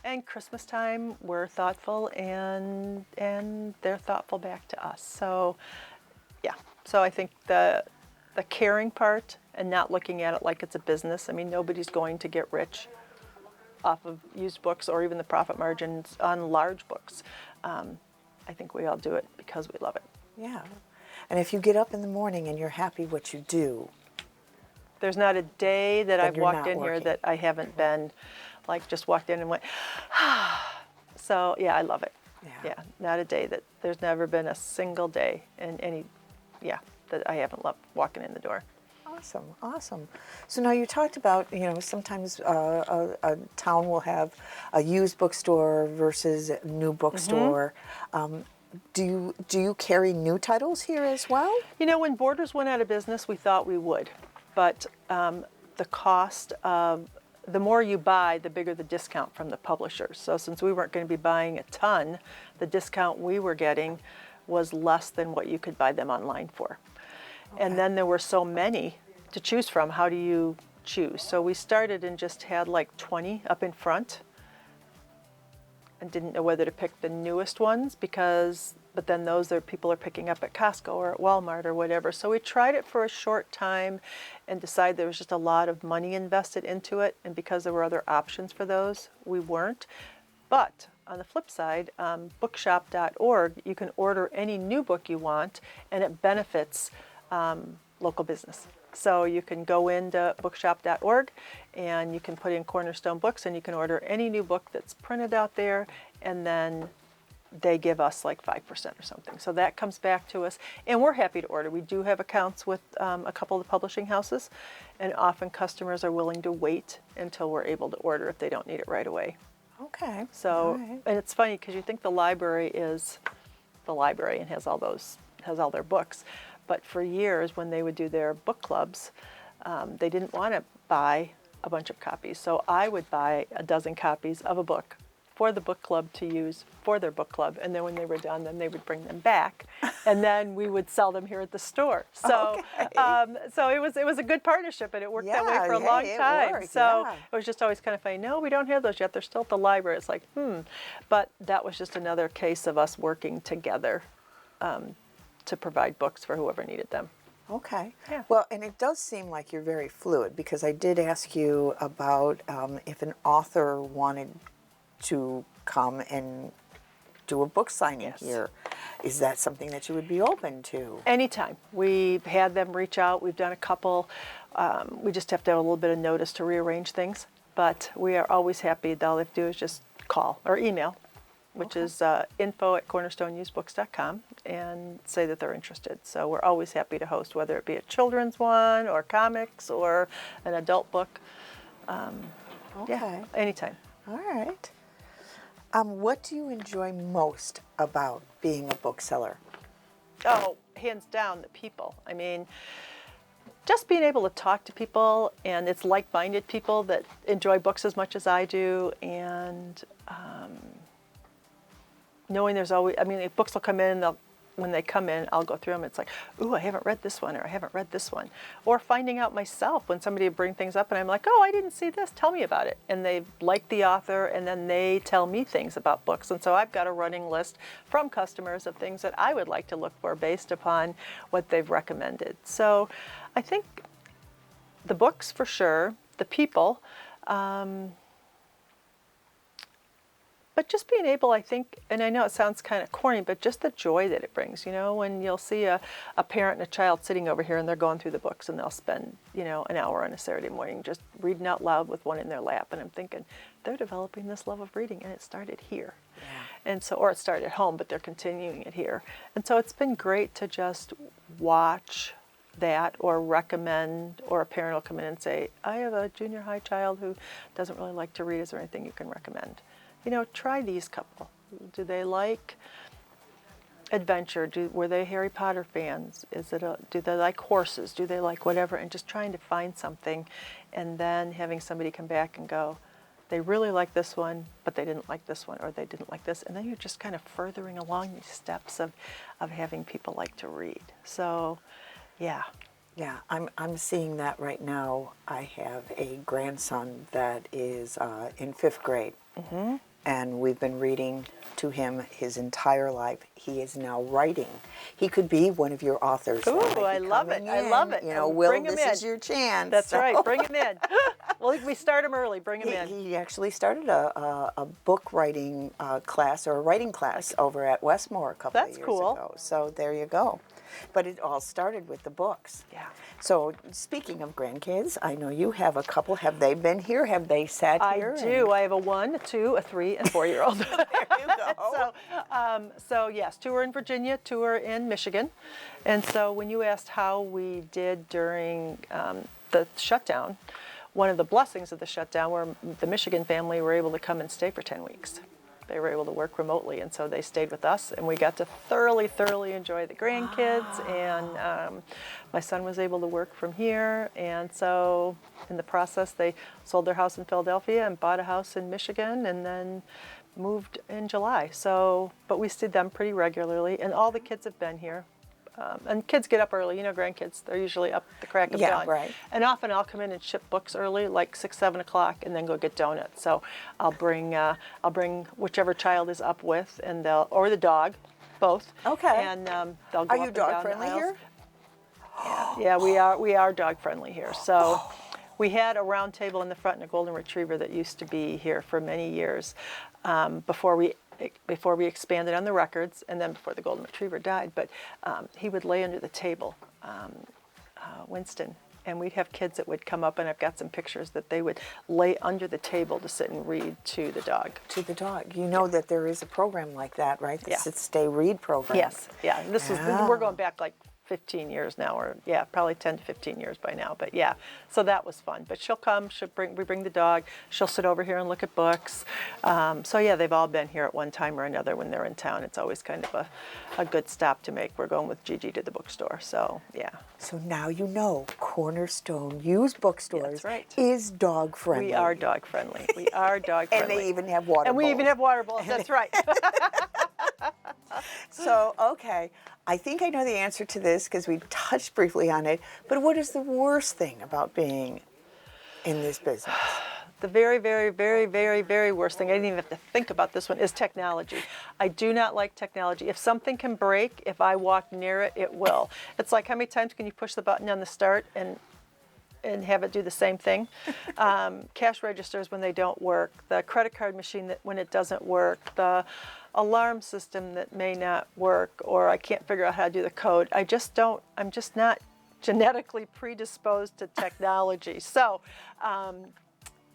And Christmas time, we're thoughtful, and they're thoughtful back to us. So, yeah. So I think the caring part and not looking at it like it's a business. I mean, nobody's going to get rich off of used books or even the profit margins on large books. I think we all do it because we love it. Yeah. And if you get up in the morning and you're happy what you do, there's not a day that I've walked in working here that I haven't been just walked in and went, So yeah, I love it. Yeah, not a day that, there's never been a single day in that I haven't loved walking in the door. Awesome. So now you talked about, sometimes a town will have a used bookstore versus a new bookstore. do you carry new titles here as well? You know, when Borders went out of business, we thought we would, but the cost of the more you buy, the bigger the discount from the publishers. So since we weren't going to be buying a ton, the discount we were getting was less than what you could buy them online for. And then there were so many to choose from. How do you choose? So we started and just had like 20 up in front and didn't know whether to pick the newest ones but then those are people are picking up at Costco or at Walmart or whatever. So we tried it for a short time and decided there was just a lot of money invested into it. And because there were other options for those, we weren't. But on the flip side, bookshop.org, you can order any new book you want, and it benefits local business. So you can go into bookshop.org and you can put in Cornerstone Books and you can order any new book that's printed out there, and then they give us like 5% or something. So that comes back to us, and we're happy to order. We do have accounts with a couple of the publishing houses, and often customers are willing to wait until we're able to order if they don't need it right away. Okay. So, all right. and it's funny because you think the library is the library and has all their books. But for years, when they would do their book clubs, they didn't want to buy a bunch of copies. So I would buy a dozen copies of a book for the book club to use for their book club. And then when they were done, then they would bring them back. And then we would sell them here at the store. So so it was a good partnership, and it worked that way for a long time. Worked, so it was just always kind of funny. No, we don't have those yet. They're still at the library. It's like, But that was just another case of us working together to provide books for whoever needed them. Okay. Yeah. Well, and it does seem like you're very fluid, because I did ask you about if an author wanted to come and do a book signing here. Is that something that you would be open to? Anytime. We've had them reach out. We've done a couple. We just have to have a little bit of notice to rearrange things. But we are always happy. All they have to do is just call or email, which is info@cornerstoneusebooks.com, and say that they're interested. So we're always happy to host, whether it be a children's one or comics or an adult book. Yeah, anytime. All right. What do you enjoy most about being a bookseller? Oh, hands down, the people. I mean, just being able to talk to people, and it's like-minded people that enjoy books as much as I do, and knowing there's always, if books will come in, when they come in, I'll go through them. It's like, ooh, I haven't read this one, or I haven't read this one. Or finding out myself when somebody will bring things up and I'm like, oh, I didn't see this, tell me about it. And they like the author, and then they tell me things about books. And so I've got a running list from customers of things that I would like to look for based upon what they've recommended. So I think the books for sure, the people, but just being able, I think, and I know it sounds kind of corny, but just the joy that it brings, when you'll see a parent and a child sitting over here and they're going through the books, and they'll spend, an hour on a Saturday morning just reading out loud with one in their lap. And I'm thinking, they're developing this love of reading, and it started here. Yeah. And so, or it started at home, but they're continuing it here. And so it's been great to just watch that, or recommend, or a parent will come in and say, I have a junior high child who doesn't really like to read. Is there anything you can recommend? Try these couple. Do they like adventure? Were they Harry Potter fans? Do they like horses? Do they like whatever? And just trying to find something, and then having somebody come back and go, they really like this one, but they didn't like this one, or they didn't like this. And then you're just kind of furthering along these steps of having people like to read. So, yeah. Yeah, I'm seeing that right now. I have a grandson that is in 5th grade. Mm-hmm. And we've been reading to him his entire life. He is now writing. He could be one of your authors. Ooh, I love it. I love it. Will, bring him this in. is your chance. That's right. Bring him in. Well, we start him early. Bring him in. He actually started a book writing class, or a writing class, over at Westmore a couple of years ago. So there you go. But it all started with the books. Yeah. So speaking of grandkids, I know you have a couple. Have they been here? Have they sat here? I do. I have a 1, a 2, a 3, and 4-year-old. There you go. So yes, 2 are in Virginia, 2 are in Michigan. And so when you asked how we did during the shutdown, one of the blessings of the shutdown were the Michigan family were able to come and stay for 10 weeks. they were able to work remotely, and so they stayed with us, and we got to thoroughly enjoy the grandkids. And my son was able to work from here, and so in the process, they sold their house in Philadelphia and bought a house in Michigan, and then moved in July. So, but we see them pretty regularly, and all the kids have been here. And kids get up early, grandkids, they're usually up the crack of dawn. Right. And often I'll come in and ship books early, like 6, 7 o'clock, and then go get donuts. So I'll bring whichever child is up with, and or the dog, both. Okay. And they'll go Are up you and down dog the friendly aisles. here? Yeah, we are dog friendly here. So we had a round table in the front and a golden retriever that used to be here for many years before we expanded on the records, and then before the golden retriever died. But he would lay under the table, Winston, and we'd have kids that would come up, and I've got some pictures that they would lay under the table to sit and read to the dog. To the dog. You know that there is a program like that, right? The Yeah. Sit Stay Read program. Yes, yeah. And this is Yeah. we're going back like 15 years now, or probably 10 to 15 years by now. But yeah, so that was fun. But she'll come, we bring the dog, she'll sit over here and look at books. So yeah, they've all been here at one time or another when they're in town. It's always kind of a good stop to make. We're going with Gigi to the bookstore, so yeah. So now you know Cornerstone Used Bookstores That's right. is dog friendly. We are dog friendly. We are dog friendly. And they even have water And we even bowls. have water bowls, that's right. So, okay, I think I know the answer to this because we touched briefly on it, but what is the worst thing about being in this business? The very, very, very, very, very worst thing, I didn't even have to think about this one, is technology. I do not like technology. If something can break, if I walk near it, it will. It's like, how many times can you push the button on the start and have it do the same thing? Cash registers when they don't work, the credit card machine that when it doesn't work, the alarm system that may not work, or I can't figure out how to do the code. I'm just not genetically predisposed to technology. So,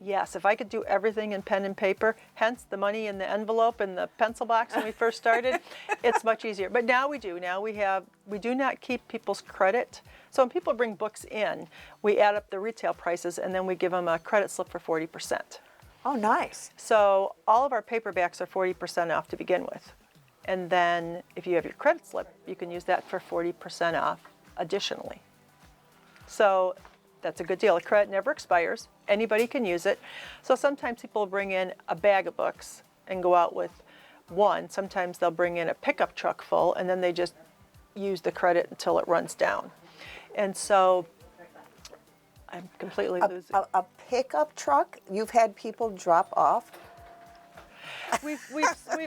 yes, if I could do everything in pen and paper, hence the money in the envelope and the pencil box when we first started, it's much easier. But now we do. Now we do not keep people's credit. So when people bring books in, we add up the retail prices, and then we give them a credit slip for 40%. Oh, nice. So all of our paperbacks are 40% off to begin with. And then if you have your credit slip, you can use that for 40% off additionally. So that's a good deal. A credit never expires. Anybody can use it. So sometimes people bring in a bag of books and go out with one. Sometimes they'll bring in a pickup truck full, and then they just use the credit until it runs down. And so I'm completely losing. A pickup truck? You've had people drop off We've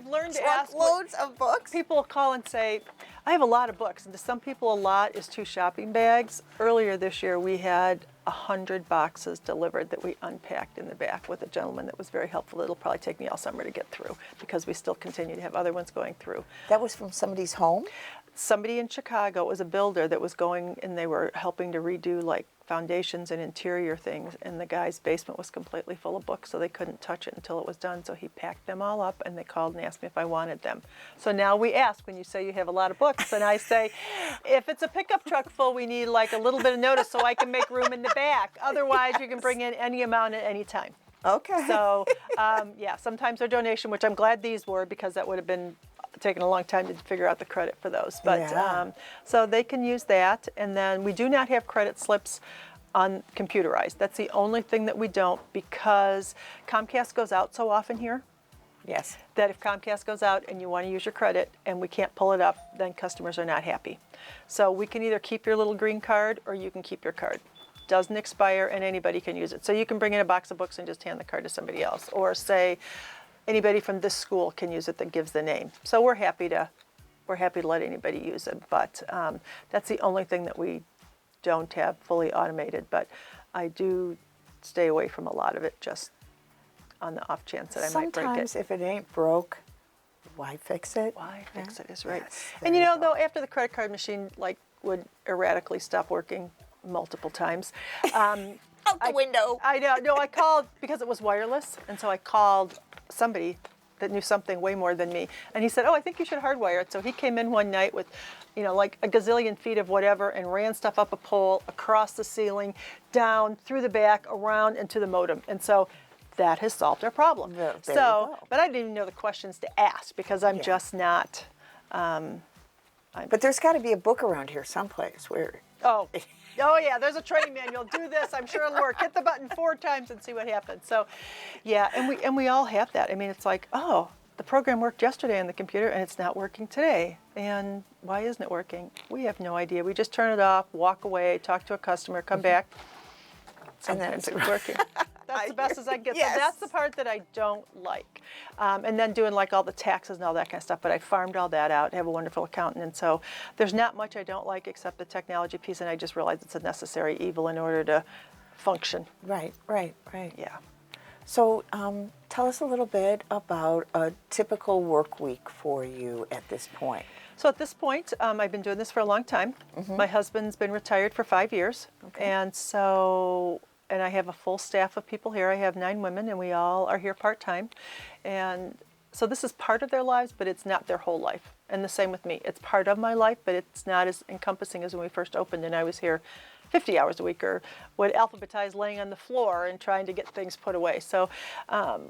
learned to ask. truckloads of books? People call and say, I have a lot of books. And to some people, a lot is 2 shopping bags. Earlier this year, we had 100 boxes delivered that we unpacked in the back with a gentleman that was very helpful. It'll probably take me all summer to get through because we still continue to have other ones going through. That was from somebody's home? Somebody in Chicago, it was a builder that was going, and they were helping to redo like foundations and interior things, and the guy's basement was completely full of books, so they couldn't touch it until it was done. So he packed them all up, and they called and asked me if I wanted them. So now we ask, when you say you have a lot of books, and I say, if it's a pickup truck full, we need like a little bit of notice so I can make room in the back. Otherwise, you can bring in any amount at any time. Okay. So, yeah, sometimes they're donation, which I'm glad these were, because that would have been taken a long time to figure out the credit for those. But Yeah. so they can use that. And then we do not have credit slips on computerized. That's the only thing that we don't, because Comcast goes out so often here Yes. that if Comcast goes out and you want to use your credit and we can't pull it up, then customers are not happy. So we can either keep your little green card or you can keep your card. Doesn't expire and anybody can use it. So you can bring in a box of books and just hand the card to somebody else, or say anybody from this school can use it that gives the name. So we're happy to let anybody use it, but that's the only thing that we don't have fully automated. But I do stay away from a lot of it, just on the off chance that I might break it. Sometimes if it ain't broke, why fix it? Why Yeah. fix it is right. Yes, And there you know, you though, after the credit card machine would erratically stop working multiple times. Out the window. I know. No, I called because it was wireless, and so I called somebody that knew something way more than me, and he said, "Oh, I think you should hardwire it." So he came in one night with, like a gazillion feet of whatever, and ran stuff up a pole, across the ceiling, down, through the back, around, and to the modem. And so that has solved our problem. There you So, go. but I didn't even know the questions to ask because I'm Yeah. just not. But there's got to be a book around here someplace where. Oh, oh yeah, there's a training manual. Do this. I'm sure it'll work. Hit the button 4 times and see what happens. So, yeah, and we all have that. I mean, it's like, oh, the program worked yesterday on the computer and it's not working today. And why isn't it working? We have no idea. We just turn it off, walk away, talk to a customer, come back. And then Sometimes it's working. That's the best as I get. Yes. So that's the part that I don't like. And then doing like all the taxes and all that kind of stuff. But I farmed all that out. I have a wonderful accountant. And so there's not much I don't like except the technology piece. And I just realized it's a necessary evil in order to function. Right. Yeah. So tell us a little bit about a typical work week for you at this point. So at this point, I've been doing this for a long time. My husband's been retired for 5 years. Okay. And I have a full staff of people here. I have 9 women, and we all are here part-time. And so this is part of their lives, but it's not their whole life. And the same with me. It's part of my life, but it's not as encompassing as when we first opened and I was here 50 hours a week or would alphabetize laying on the floor and trying to get things put away. So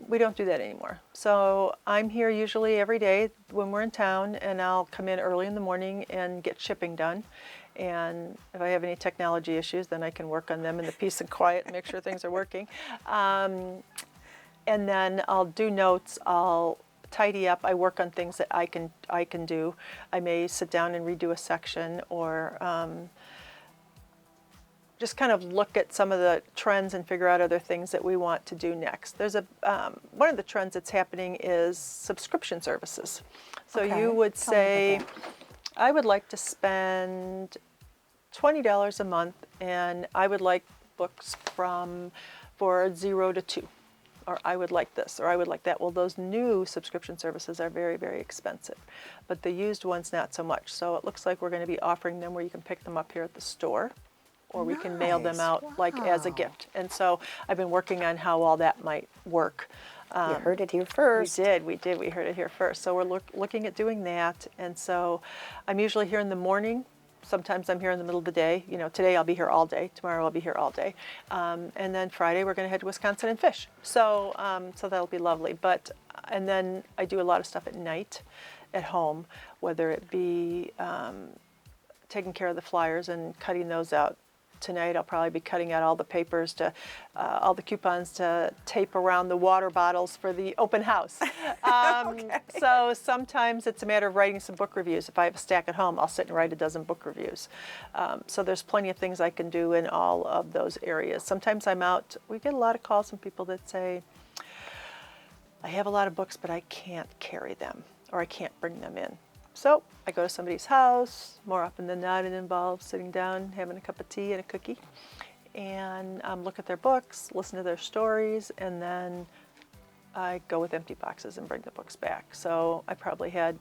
we don't do that anymore. So I'm here usually every day when we're in town, and I'll come in early in the morning and get shipping done. And if I have any technology issues, then I can work on them in the peace and quiet and make sure things are working. And then I'll do notes. I'll tidy up. I work on things that I can do. I may sit down and redo a section, or just kind of look at some of the trends and figure out other things that we want to do next. There's one of the trends that's happening is subscription services. So Okay. you would Tell me say, about that. I would like to spend $20 a month, and I would like books for 0 to 2. Or I would like this, or I would like that. Well, those new subscription services are very, very expensive, but the used ones not so much. So it looks like we're going to be offering them where you can pick them up here at the store, or we can mail them Nice. out like as a Wow. gift. And so I've been working on how all that might work. You heard it here first. We did. We heard it here first. So we're looking at doing that. And so I'm usually here in the morning. Sometimes I'm here in the middle of the day. You know, today I'll be here all day. Tomorrow I'll be here all day. And then Friday we're going to head to Wisconsin and fish. So so that'll be lovely. And then I do a lot of stuff at night at home, whether it be taking care of the flyers and cutting those out. Tonight I'll probably be cutting out all the papers all the coupons to tape around the water bottles for the open house. So sometimes it's a matter of writing some book reviews. If I have a stack at home, I'll sit and write a dozen book reviews. So there's plenty of things I can do in all of those areas. Sometimes I'm out. We get a lot of calls from people that say, I have a lot of books, but I can't carry them, or I can't bring them in. So I go to somebody's house. More often than not, it involves sitting down, having a cup of tea and a cookie, and look at their books, listen to their stories, and then I go with empty boxes and bring the books back. So I probably had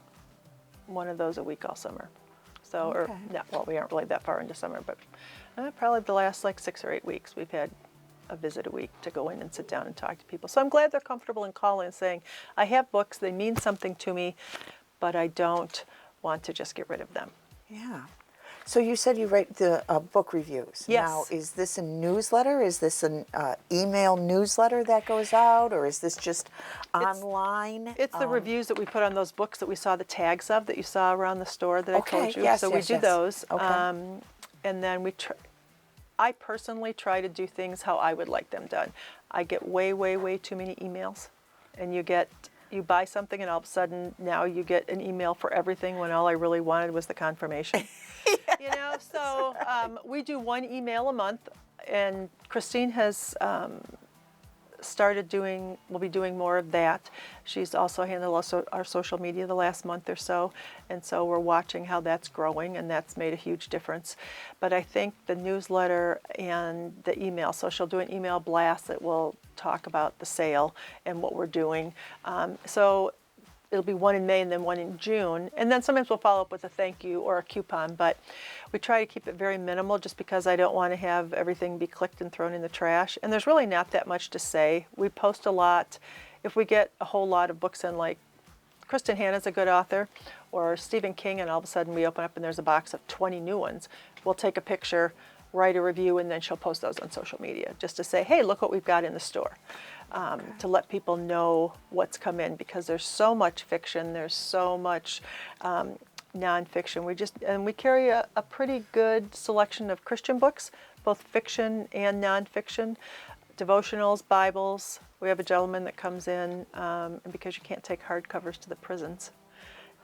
one of those a week all summer. So, Okay. or no, well, we aren't really that far into summer, but probably the last like 6 or 8 weeks we've had a visit a week to go in and sit down and talk to people. So I'm glad they're comfortable in calling and saying, I have books, they mean something to me, but I don't want to just get rid of them. Yeah. So you said you write the book reviews. Yes. Now, is this a newsletter? Is this an email newsletter that goes out, or is this just online? It's the reviews that we put on those books that we saw the tags of that you saw around the store that Okay, I told you. yes, So yes, we do yes. those. Okay. And then I personally try to do things how I would like them done. I get way, way, way too many emails, and you buy something and all of a sudden now you get an email for everything when all I really wanted was the confirmation. You know, so we do 1 email a month, and Christine has will be doing more of that. She's also handled our social media the last month or so, and so we're watching how that's growing, and that's made a huge difference. But I think the newsletter and the email, so she'll do an email blast that will talk about the sale and what we're doing. So it'll be 1 in May and then 1 in June. And then sometimes we'll follow up with a thank you or a coupon, but we try to keep it very minimal just because I don't want to have everything be clicked and thrown in the trash. And there's really not that much to say. We post a lot. If we get a whole lot of books in, like Kristen Hanna's a good author, or Stephen King, and all of a sudden we open up and there's a box of 20 new ones, we'll take a picture, write a review, and then she'll post those on social media just to say, hey, look what we've got in the store. to let people know what's come in, because there's so much fiction, there's so much nonfiction. We carry a pretty good selection of Christian books, both fiction and nonfiction, devotionals, Bibles. We have a gentleman that comes in, and because you can't take hardcovers to the prisons,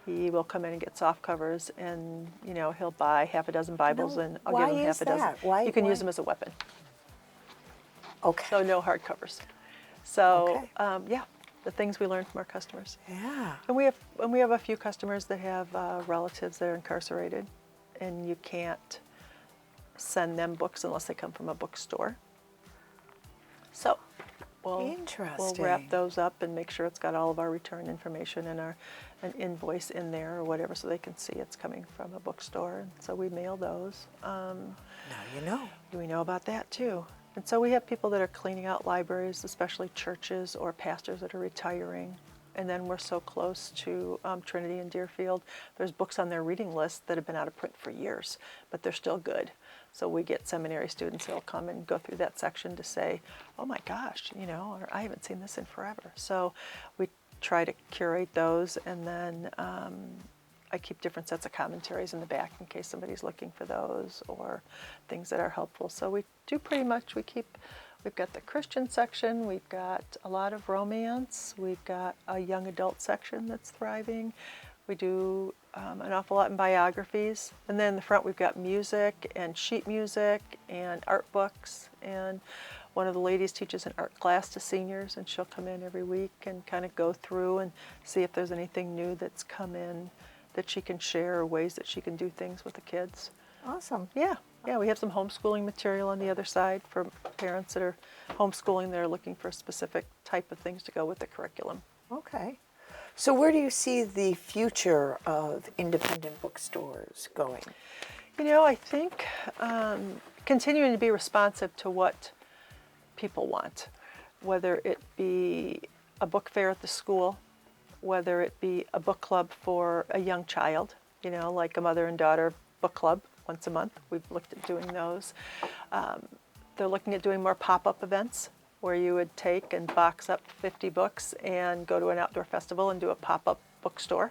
he will come in and get soft covers, and he'll buy half a dozen Bibles, and I'll give him half a dozen. Why? You can use them as a weapon. Okay. So no hardcovers. So Okay. yeah, the things we learn from our customers. Yeah. And we have a few customers that have relatives that are incarcerated, and you can't send them books unless they come from a bookstore. So we'll Interesting. wrap those up and make sure it's got all of our return information and an invoice in there or whatever, so they can see it's coming from a bookstore. And so we mail those. Now you know. We know about that too. And so we have people that are cleaning out libraries, especially churches or pastors that are retiring. And then we're so close to Trinity and Deerfield. There's books on their reading list that have been out of print for years, but they're still good. So we get seminary students that'll come and go through that section to say, oh my gosh, or I haven't seen this in forever. So we try to curate those, and then I keep different sets of commentaries in the back in case somebody's looking for those or things that are helpful. So we do pretty much, we've got the Christian section, we've got a lot of romance, we've got a young adult section that's thriving. We do an awful lot in biographies. And then in the front we've got music and sheet music and art books. And one of the ladies teaches an art class to seniors, and she'll come in every week and kind of go through and see if there's anything new that's come in that she can share, or ways that she can do things with the kids. Awesome. Yeah, we have some homeschooling material on the other side for parents that are homeschooling that are looking for a specific type of things to go with the curriculum. Okay. So where do you see the future of independent bookstores going? I think continuing to be responsive to what people want, whether it be a book fair at the school, whether it be a book club for a young child, like a mother and daughter book club once a month. We've looked at doing those. They're looking at doing more pop-up events where you would take and box up 50 books and go to an outdoor festival and do a pop-up bookstore.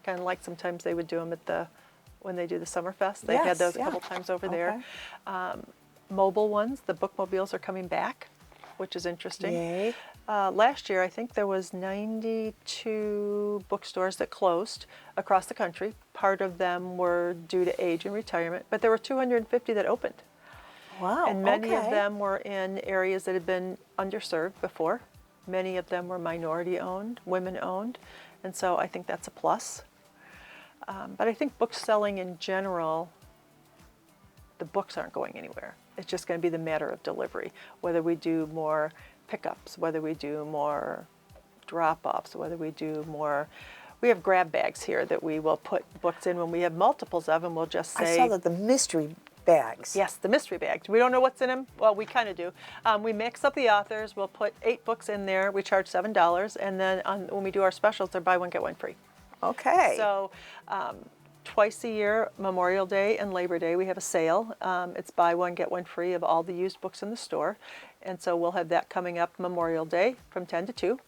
Kind of like sometimes they would do them when they do the Summer Fest. They've had those a couple times over there. Mobile ones, the bookmobiles are coming back, which is interesting. Yay. Last year, I think there was 92 bookstores that closed across the country. Part of them were due to age and retirement, but there were 250 that opened. Wow. And many of them were in areas that had been underserved before. Many of them were minority-owned, women-owned, and so I think that's a plus. But I think book selling in general, the books aren't going anywhere. It's just going to be the matter of delivery, whether we do more pickups, whether we do more drop-offs, whether we do more. We have grab bags here that we will put books in when we have multiples of them. We'll just say, I saw that the mystery bags. yes, the mystery bags. We don't know what's in them. Well, we kind of do. We mix up the authors. We'll put 8 books in there. We charge $7, and then when we do our specials, they're buy one get one free. Okay. So twice a year, Memorial Day and Labor Day, we have a sale. It's buy one get one free of all the used books in the store, and so we'll have that coming up Memorial Day from 10 to 2.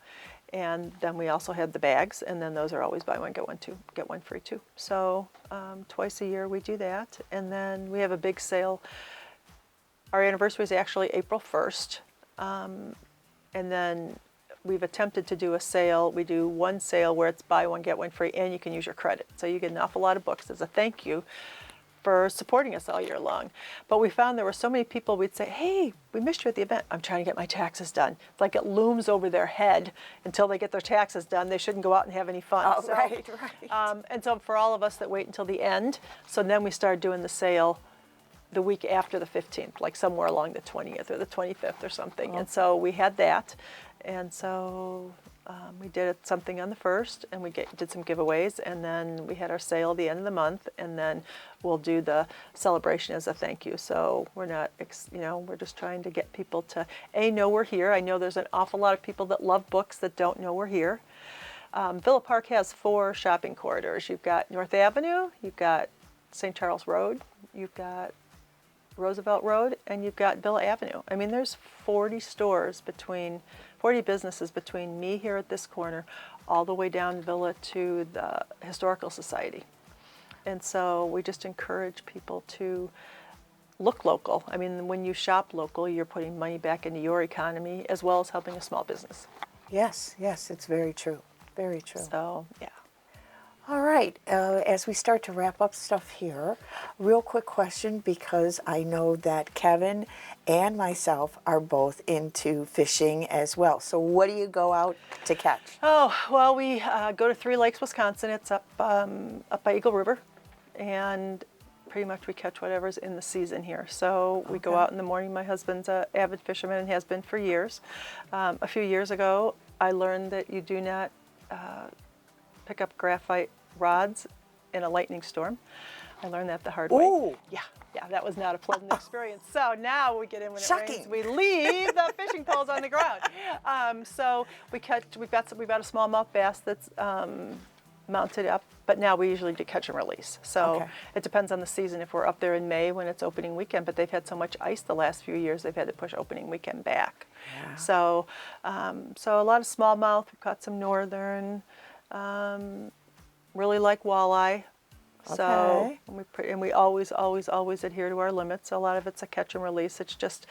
And then we also have the bags, and then those are always buy one get one free too. So twice a year we do that, and then we have a big sale. Our anniversary is actually April 1st, and then we've attempted to do a sale. We do one sale where it's buy one get one free, and you can use your credit. So you get an awful lot of books as a thank you for supporting us all year long. But we found there were so many people, we'd say, hey, we missed you at the event. I'm trying to get my taxes done. It's like it looms over their head until they get their taxes done. They shouldn't go out and have any fun. Oh, right. And so for all of us that wait until the end, so then we started doing the sale the week after the 15th, like somewhere along the 20th or the 25th or something. Oh. And so we had that. And so we did something on the 1st, and we did some giveaways, and then we had our sale at the end of the month, and then we'll do the celebration as a thank you. So we're not, we're just trying to get people to, know we're here. I know there's an awful lot of people that love books that don't know we're here. Villa Park has 4 shopping corridors. You've got North Avenue, you've got St. Charles Road, you've got Roosevelt Road, and you've got Villa Avenue. I mean, there's 40 stores between 40 businesses between me here at this corner, all the way down Villa to the Historical Society. And so we just encourage people to look local. I mean, when you shop local, you're putting money back into your economy as well as helping a small business. Yes, yes, it's very true. Very true. So, yeah. All right, as we start to wrap up stuff here, real quick question, because I know that Kevin and myself are both into fishing as well. So what do you go out to catch? Oh, well, we go to Three Lakes, Wisconsin. It's up by Eagle River, and pretty much we catch whatever's in the season here. So we go out in the morning. My husband's an avid fisherman and has been for years. A few years ago, I learned that you do not pick up graphite rods in a lightning storm. I learned that the hard way. Ooh. Yeah, that was not a pleasant experience. So now we get in when it Shocking. rains. We leave the fishing poles on the ground. So we've got a smallmouth bass that's mounted up, but now we usually do catch and release. So it depends on the season. If we're up there in May when it's opening weekend, but they've had so much ice the last few years, they've had to push opening weekend back. Yeah. So a lot of smallmouth. We've caught some northern. Really like walleye. So and we always adhere to our limits. A lot of it's a catch and release. It's just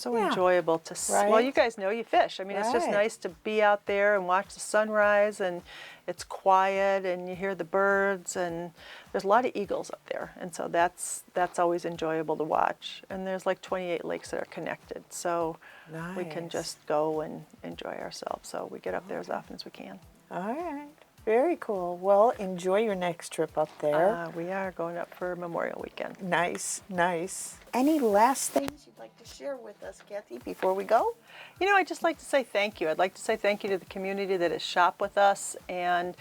so enjoyable to well, you guys know you fish. I mean, it's just nice to be out there and watch the sunrise, and it's quiet and you hear the birds, and there's a lot of eagles up there, and so that's always enjoyable to watch. And there's like 28 lakes that are connected, so we can just go and enjoy ourselves. So we get up there as often as we can. All right. Very cool. Well, enjoy your next trip up there. We are going up for Memorial Weekend. Nice, nice. Any last things you'd like to share with us, Kathy, before we go? You know, I'd just like to say thank you. I'd like to say thank you to the community that has shopped with us and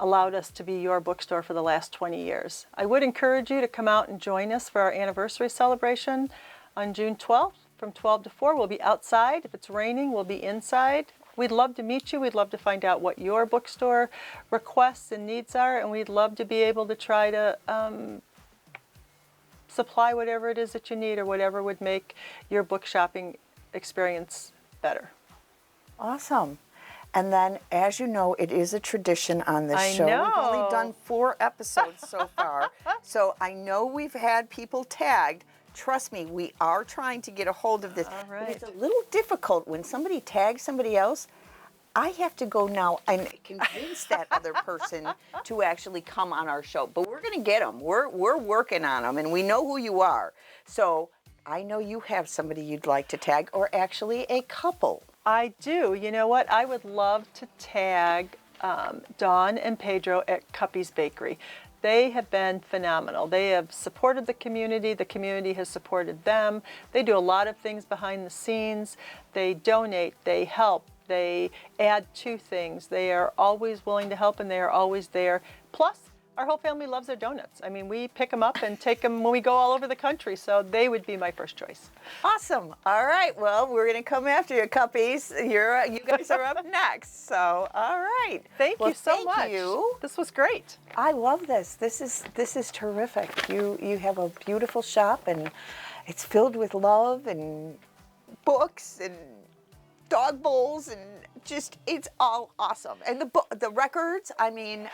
allowed us to be your bookstore for the last 20 years. I would encourage you to come out and join us for our anniversary celebration on June 12th from 12 to 4. We'll be outside. If it's raining, we'll be inside. We'd love to meet you. We'd love to find out what your bookstore requests and needs are, and we'd love to be able to try to supply whatever it is that you need or whatever would make your book shopping experience better. Awesome. And then, as you know, it is a tradition on this show. know. We've only done 4 episodes so far, so I know we've had people tagged. Trust me, we are trying to get a hold of this. All But right. it's a little difficult when somebody tags somebody else. I have to go now and convince that other person to actually come on our show. But we're going to get them. We're working on them, and we know who you are. So I know you have somebody you'd like to tag, or actually a couple. I do. You know what? I would love to tag Dawn and Pedro at Cuppy's Bakery. They have been phenomenal. They have supported the community has supported them. They do a lot of things behind the scenes. They donate, they help, they add to things. They are always willing to help, and they are always there. Plus, our whole family loves their donuts. I mean, we pick them up and take them when we go all over the country, so they would be my first choice. Awesome. All right. Well, we're going to come after you, Cuppies. You guys are up next. So, all right. Thank you so much. Thank you. This was great. I love this. This is terrific. You have a beautiful shop, and it's filled with love and books and dog bowls, and just it's all awesome. And the records. I mean,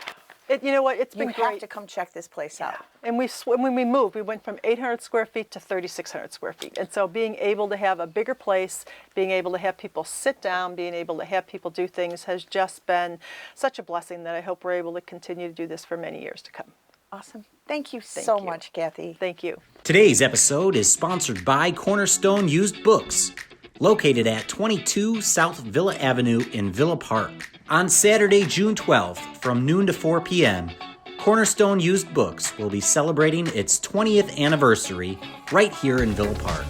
You know what? It's been you great. have to come check this place out. And when we moved, we went from 800 square feet to 3,600 square feet. And so being able to have a bigger place, being able to have people sit down, being able to have people do things has just been such a blessing that I hope we're able to continue to do this for many years to come. Awesome. Thank you so you. much, Kathy. Thank you. Today's episode is sponsored by Cornerstone Used Books, located at 22 South Villa Avenue in Villa Park. On Saturday, June 12th, from noon to 4 p.m., Cornerstone Used Books will be celebrating its 20th anniversary right here in Villa Park.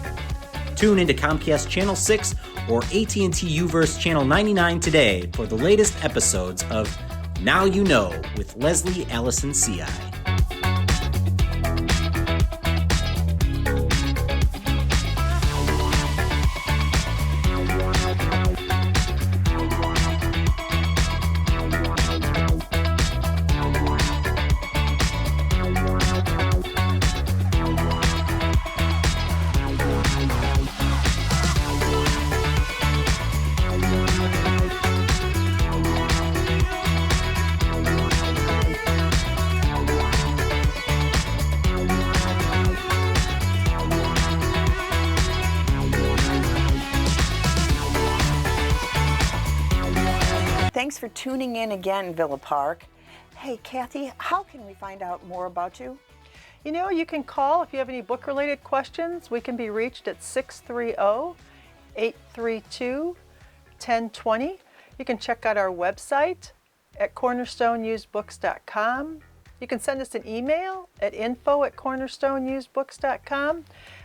Tune into Comcast Channel 6 or AT&T UVerse Channel 99 today for the latest episodes of Now You Know with Leslie Allison C.I. Thanks for tuning in again, Villa Park. Hey, Kathy, how can we find out more about you? You know, you can call if you have any book-related questions. We can be reached at 630-832-1020. You can check out our website at cornerstoneusedbooks.com. You can send us an email at info@cornerstoneusedbooks.com.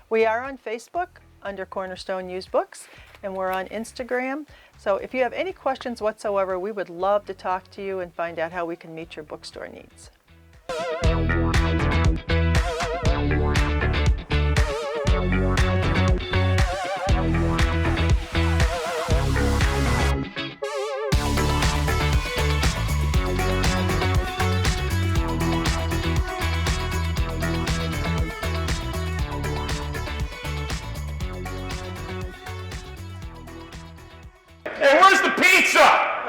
We are on Facebook under Cornerstone Used Books, and we're on Instagram. So if you have any questions whatsoever, we would love to talk to you and find out how we can meet your bookstore needs. And we're